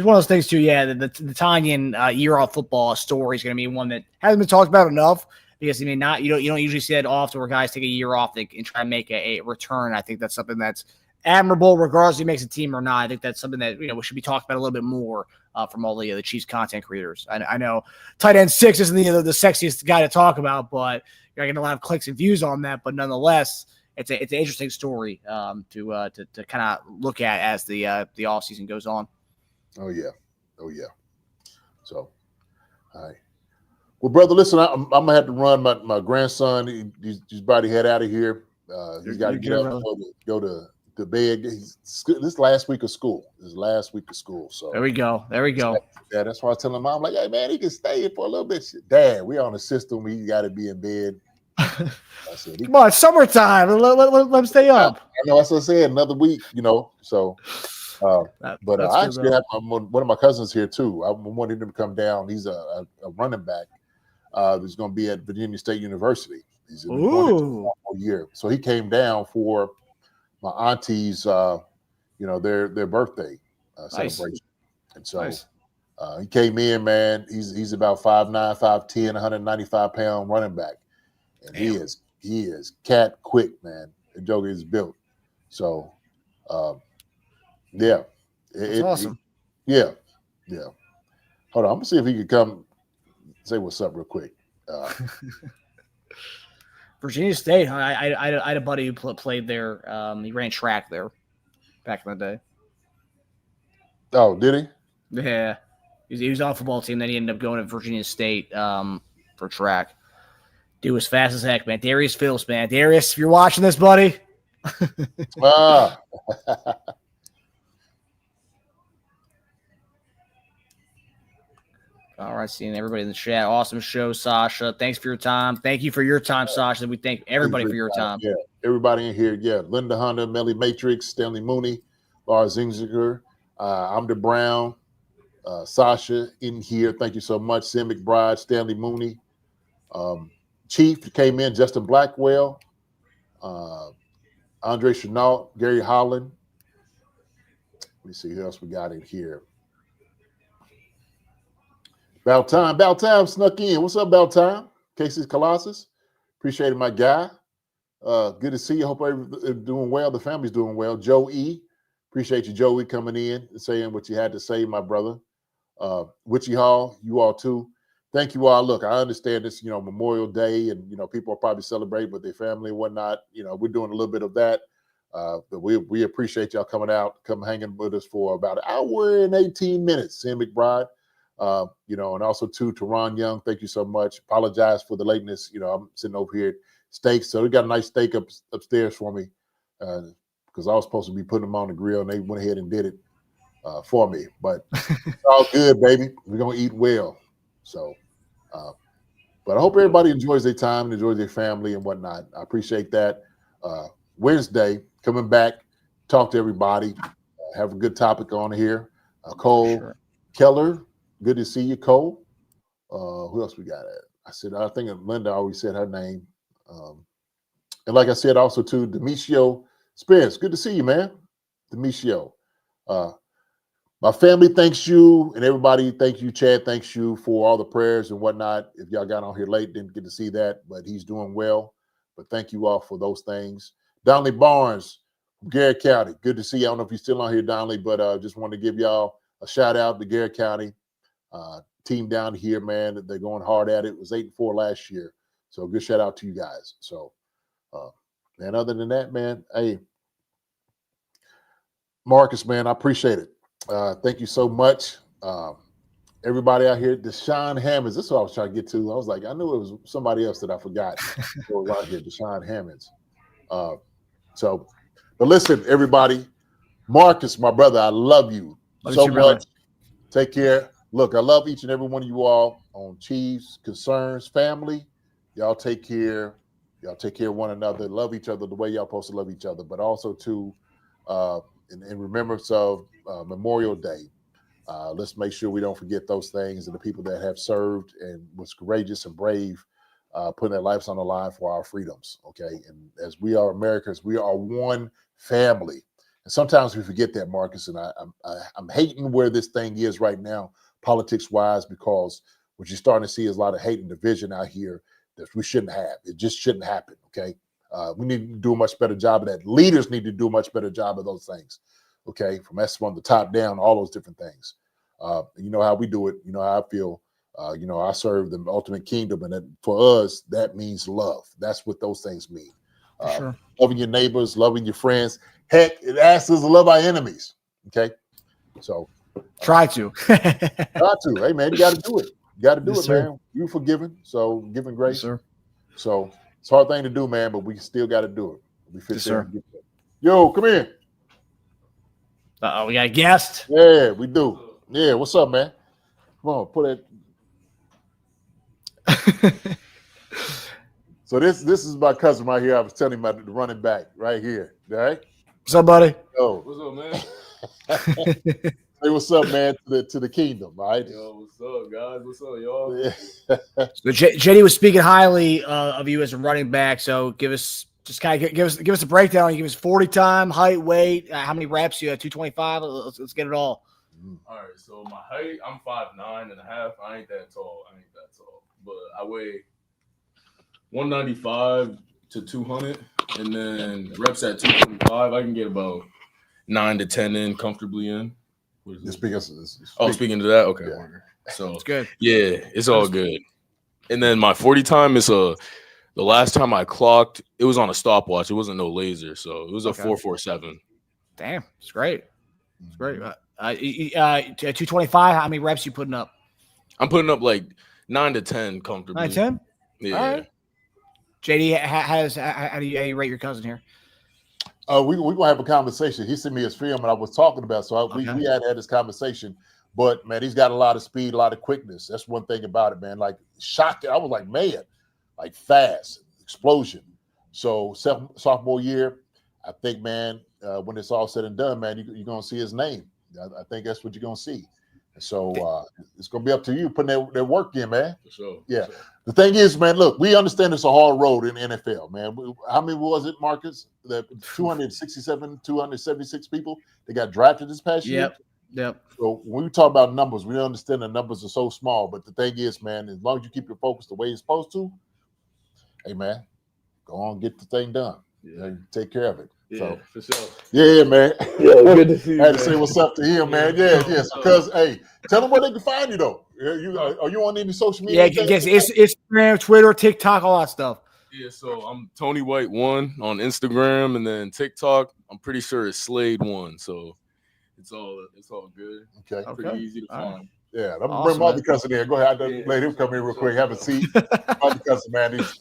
of those things too. Yeah, the Tanyan year off football story is going to be one that hasn't been talked about enough because I mean, you don't usually see that often where guys take a year off and try and make a return. I think that's something that's admirable, regardless if he makes a team or not. I think that's something that we should be talked about a little bit more from all the Chiefs content creators. I know tight end 6 isn't the sexiest guy to talk about, but you're getting a lot of clicks and views on that. But nonetheless, it's an interesting story to kind of look at as the offseason goes on. Oh yeah. So, all right. Well, brother, listen, I'm gonna have to run. My grandson, he's about to head out of here. He's got to get up, go to bed. This last week of school. So there we go. Yeah, that's why I was telling Mom, like, hey man, he can stay for a little bit. Dad, we on the system. He got to be in bed. I said, come on, summertime. Let him stay up. I know. That's what I said. Another week, So, but I actually have one of my cousins here too. I wanted him to come down. He's a running back. He's going to be at Virginia State University. He's in the year, so he came down for my auntie's, their birthday celebration, and so he came in, man. He's about 5'9", 5'10", 195-pound running back, and he is cat quick, man. The joker is built, so yeah, that's awesome. Yeah. Hold on, I'm gonna see if he could come say what's up real quick. Virginia State. I had a buddy who played there. He ran track there back in the day. Oh, did he? Yeah, he was on the football team. Then he ended up going to Virginia State for track. Dude was fast as heck, man. Darius Phillips, man. Darius, if you're watching this, buddy. All right, seeing everybody in the chat. Awesome show, Sasha. Thanks for your time. Thank you for your time, Sasha. We thank everybody for your time. Yeah, everybody in here. Yeah, Linda Hunter, Melly Matrix, Stanley Mooney, Lars Zinziger, Amda Brown, Sasha in here. Thank you so much. Sam McBride, Stanley Mooney, Chief came in, Justin Blackwell, Andre Chenault, Gary Holland. Let me see who else we got in here. About time snuck in. What's up, about time? Casey's Colossus. Appreciate it, my guy. Good to see you. Hope everybody's doing well. The family's doing well. Joe E. Appreciate you, Joe E, coming in and saying what you had to say, my brother. Witchy Hall, you all too. Thank you all. Look, I understand this, Memorial Day, and people are probably celebrating with their family and whatnot. We're doing a little bit of that. But we appreciate y'all coming out, hanging with us for about an hour and 18 minutes. Sam McBride. And also to Teron Young, thank you so much. Apologize for the lateness. I'm sitting over here at steaks, so they got a nice steak upstairs for me because I was supposed to be putting them on the grill, and they went ahead and did it for me. But it's all good, baby. We're gonna eat well. So, but I hope everybody enjoys their time, enjoys their family and whatnot. I appreciate that. Wednesday, coming back, talk to everybody, have a good topic on here. Cole Keller. Good to see you, Cole. Who else we got? I think Linda always said her name. And like I said, also to Demetrio Spence. Good to see you, man. Demetrio. My family thanks you, and everybody thank you. Chad thanks you for all the prayers and whatnot. If y'all got on here late, didn't get to see that, but he's doing well. But thank you all for those things. Donnelly Barnes, Garrett County. Good to see you. I don't know if you're still on here, Donnelly, but just wanted to give y'all a shout out to Garrett County. Team down here, man, they're going hard at it. It was 8-4 last year. So good shout out to you guys. So, and other than that, man, hey, Marcus, man, I appreciate it. Thank you so much. Everybody out here, Deshaun Hammonds. This is what I was trying to get to. I was like, I knew it was somebody else that I forgot. Out here, Deshaun Hammonds. So But listen, everybody, Marcus, my brother, I love you so much. Take care. Look, I love each and every one of you all on Chiefs, Concerns, family. Y'all take care. Y'all take care of one another. Love each other the way y'all supposed to love each other. But also, too, in remembrance of Memorial Day, let's make sure we don't forget those things and the people that have served and was courageous and brave, putting their lives on the line for our freedoms. Okay, and as we are Americans, we are one family. And sometimes we forget that, Marcus. And I'm hating where this thing is right now, politics-wise, because what you're starting to see is a lot of hate and division out here that we shouldn't have. It just shouldn't happen. Okay, we need to do a much better job of that. Leaders need to do a much better job of those things. Okay, from the top down, all those different things. You know how we do it. You know how I feel. I serve the ultimate kingdom, and that, for us, that means love. That's what those things mean. Sure. Loving your neighbors, loving your friends. Heck, it asks us to love our enemies. Okay, so try to. Hey man, you got to do it. You got to do Yes, it, sir. man. You're forgiven, so giving grace. Yes, sir. So it's a hard thing to do, man, but we still got to do it. We fit Yes, there sir. and get there. Yo, come in. We got a guest. Yeah, we do. Yeah, what's up, man? Come on, put it. So this is my cousin right here. I was telling him about the running back right here. All right. What's up, buddy? Yo, What's up, man? hey, what's up, man? To the kingdom, all right? Yo, what's up, guys? What's up, y'all? Yeah. So JD was speaking highly of you as a running back. So give us a breakdown. You give us 40 time, height, weight, how many reps you had? 225. Let's get it all. All right, so my height, I'm 5'9" and a half. I ain't that tall. But I weigh 195 to 200, and then reps at 225. I can get about 9 to 10 in comfortably in. Speaking to that, okay. Yeah. So It's good. yeah, it's all good. And then my 40 time is the last time I clocked, it was on a stopwatch. It wasn't no laser, so it was a 4.47. Damn, it's great. It's great. 225. How many reps you putting up? I'm putting up like 9 to 10 comfortably. 9, 10. Yeah. All right. JD, how do you rate your cousin here? We gonna have a conversation. He sent me his film, and I was talking about. So we had this conversation. But man, he's got a lot of speed, a lot of quickness. That's one thing about it, man. Like shocking. I was like, man, like fast explosion. So sophomore year, I think, man, when it's all said and done, man, you're gonna see his name. I think that's what you're gonna see. So it's gonna be up to you putting their work in, man. For sure. Yeah. The thing is, man, look, we understand it's a hard road in the NFL, man. How many was it, Marcus? The 267, 276 people that got drafted this past year? Yep. So when we talk about numbers, we understand the numbers are so small. But the thing is, man, as long as you keep your focus the way it's supposed to, hey, man, go on, get the thing done. Yeah. Take care of it. Yeah, so, for sure. Yeah, man. Yeah, good to see you. I had to say what's up to him, man. Yeah. Because, hey, tell them where they can find you, though. Are you on any social media? Yeah, it's Instagram, Twitter, TikTok, all that stuff. Yeah, so I'm Tony White 1 on Instagram, and then TikTok, I'm pretty sure it's Slade 1. So it's all good. Okay. Pretty easy to find. Right. Yeah, I'm gonna bring my other cousin in. Go ahead, let him come in real quick. Have a seat. My other cousin, man, he's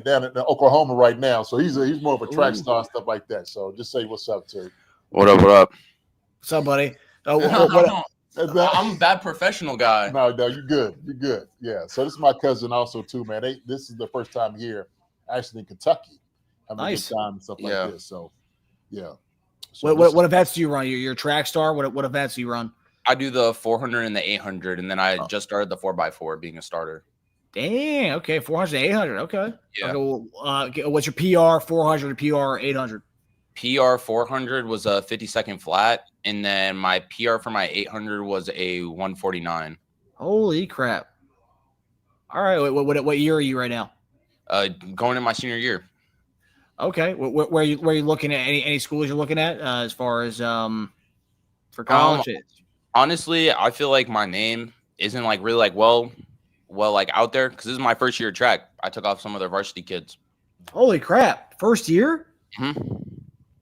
down in Oklahoma right now, so he's more of a track star and stuff like that. So just say what's up to. What up? What's up, buddy? I'm that professional guy. No, you're good. You're good. Yeah. So this is my cousin also too, man. This is the first time here, actually in Kentucky, having a good time and stuff like this. So, yeah. So what events do you run? You're a track star. What events do you run? I do the 400 and the 800, and then I just started the 4x4 being a starter. Dang. Okay, 400 to 800. Okay. Yeah. Okay, what's your PR 400 and PR 800? PR 400 was a 50-second flat, and then my PR for my 800 was a 149. Holy crap! All right, what year are you right now? Going in my senior year. Okay, where are you looking at? Any schools you're looking at as far as for college? Honestly, I feel like my name isn't like really like well like out there because this is my first year of track. I took off some of their varsity kids. Holy crap! First year? Mm-hmm.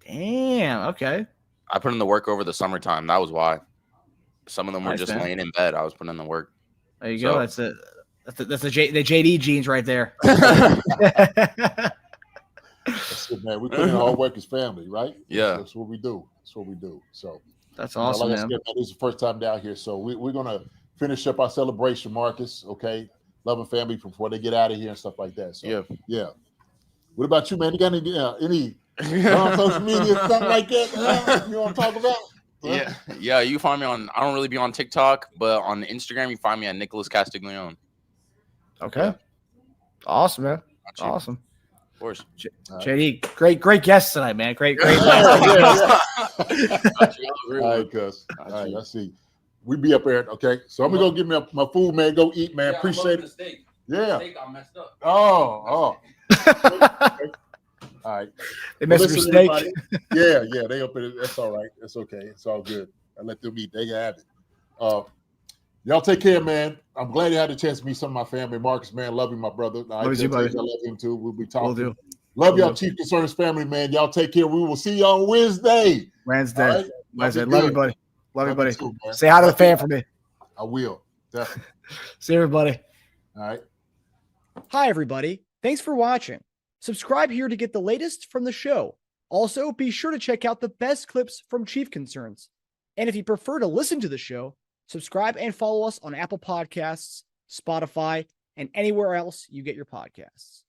Damn. Okay. I put in the work over the summertime. That was why. Some of them were just laying in bed. I was putting in the work. There you go. That's the JD genes right there. That's Listen, man, we put in hard work as family, right? Yeah. That's what we do. That's what we do. So That's awesome, like I man. said, man, this is the first time down here. So we're gonna finish up our celebration, Marcus. Okay. Love and family before they get out of here and stuff like that. So yeah. What about you, man? You got any on social media, something like that? You want to talk about? Yeah. You find me on. I don't really be on TikTok, but on Instagram, you find me at Nicholas Castiglione. Okay. Awesome, man. Awesome. Of course. JD, great guest tonight, man. Great. All right, cuz. All right, let's see. We be up there, okay? So I'm gonna go get me my food, man. Go eat, man. Appreciate it. Steak. Yeah. Steak got messed up. Oh. All right. They messed with Listen, steak. everybody. Yeah. They up there. That's all right. That's okay. It's all good. I let them eat. They have it. Y'all take care, man. I'm glad you had a chance to meet some of my family. Marcus, man, love you, my brother. Love you, buddy. I love him too. We'll be talking. Will do. Love y'all, Chief Concerns family, man. Y'all take care. We will see y'all on Wednesday. Wednesday. All right? Wednesday. Y'all be Love you, good. buddy. Love you, buddy. too, man. Say hi to the fan for me. I will. Definitely. See everybody. All right. Hi, everybody. Thanks for watching. Subscribe here to get the latest from the show. Also, be sure to check out the best clips from Chief Concerns. And if you prefer to listen to the show, subscribe and follow us on Apple Podcasts, Spotify, and anywhere else you get your podcasts.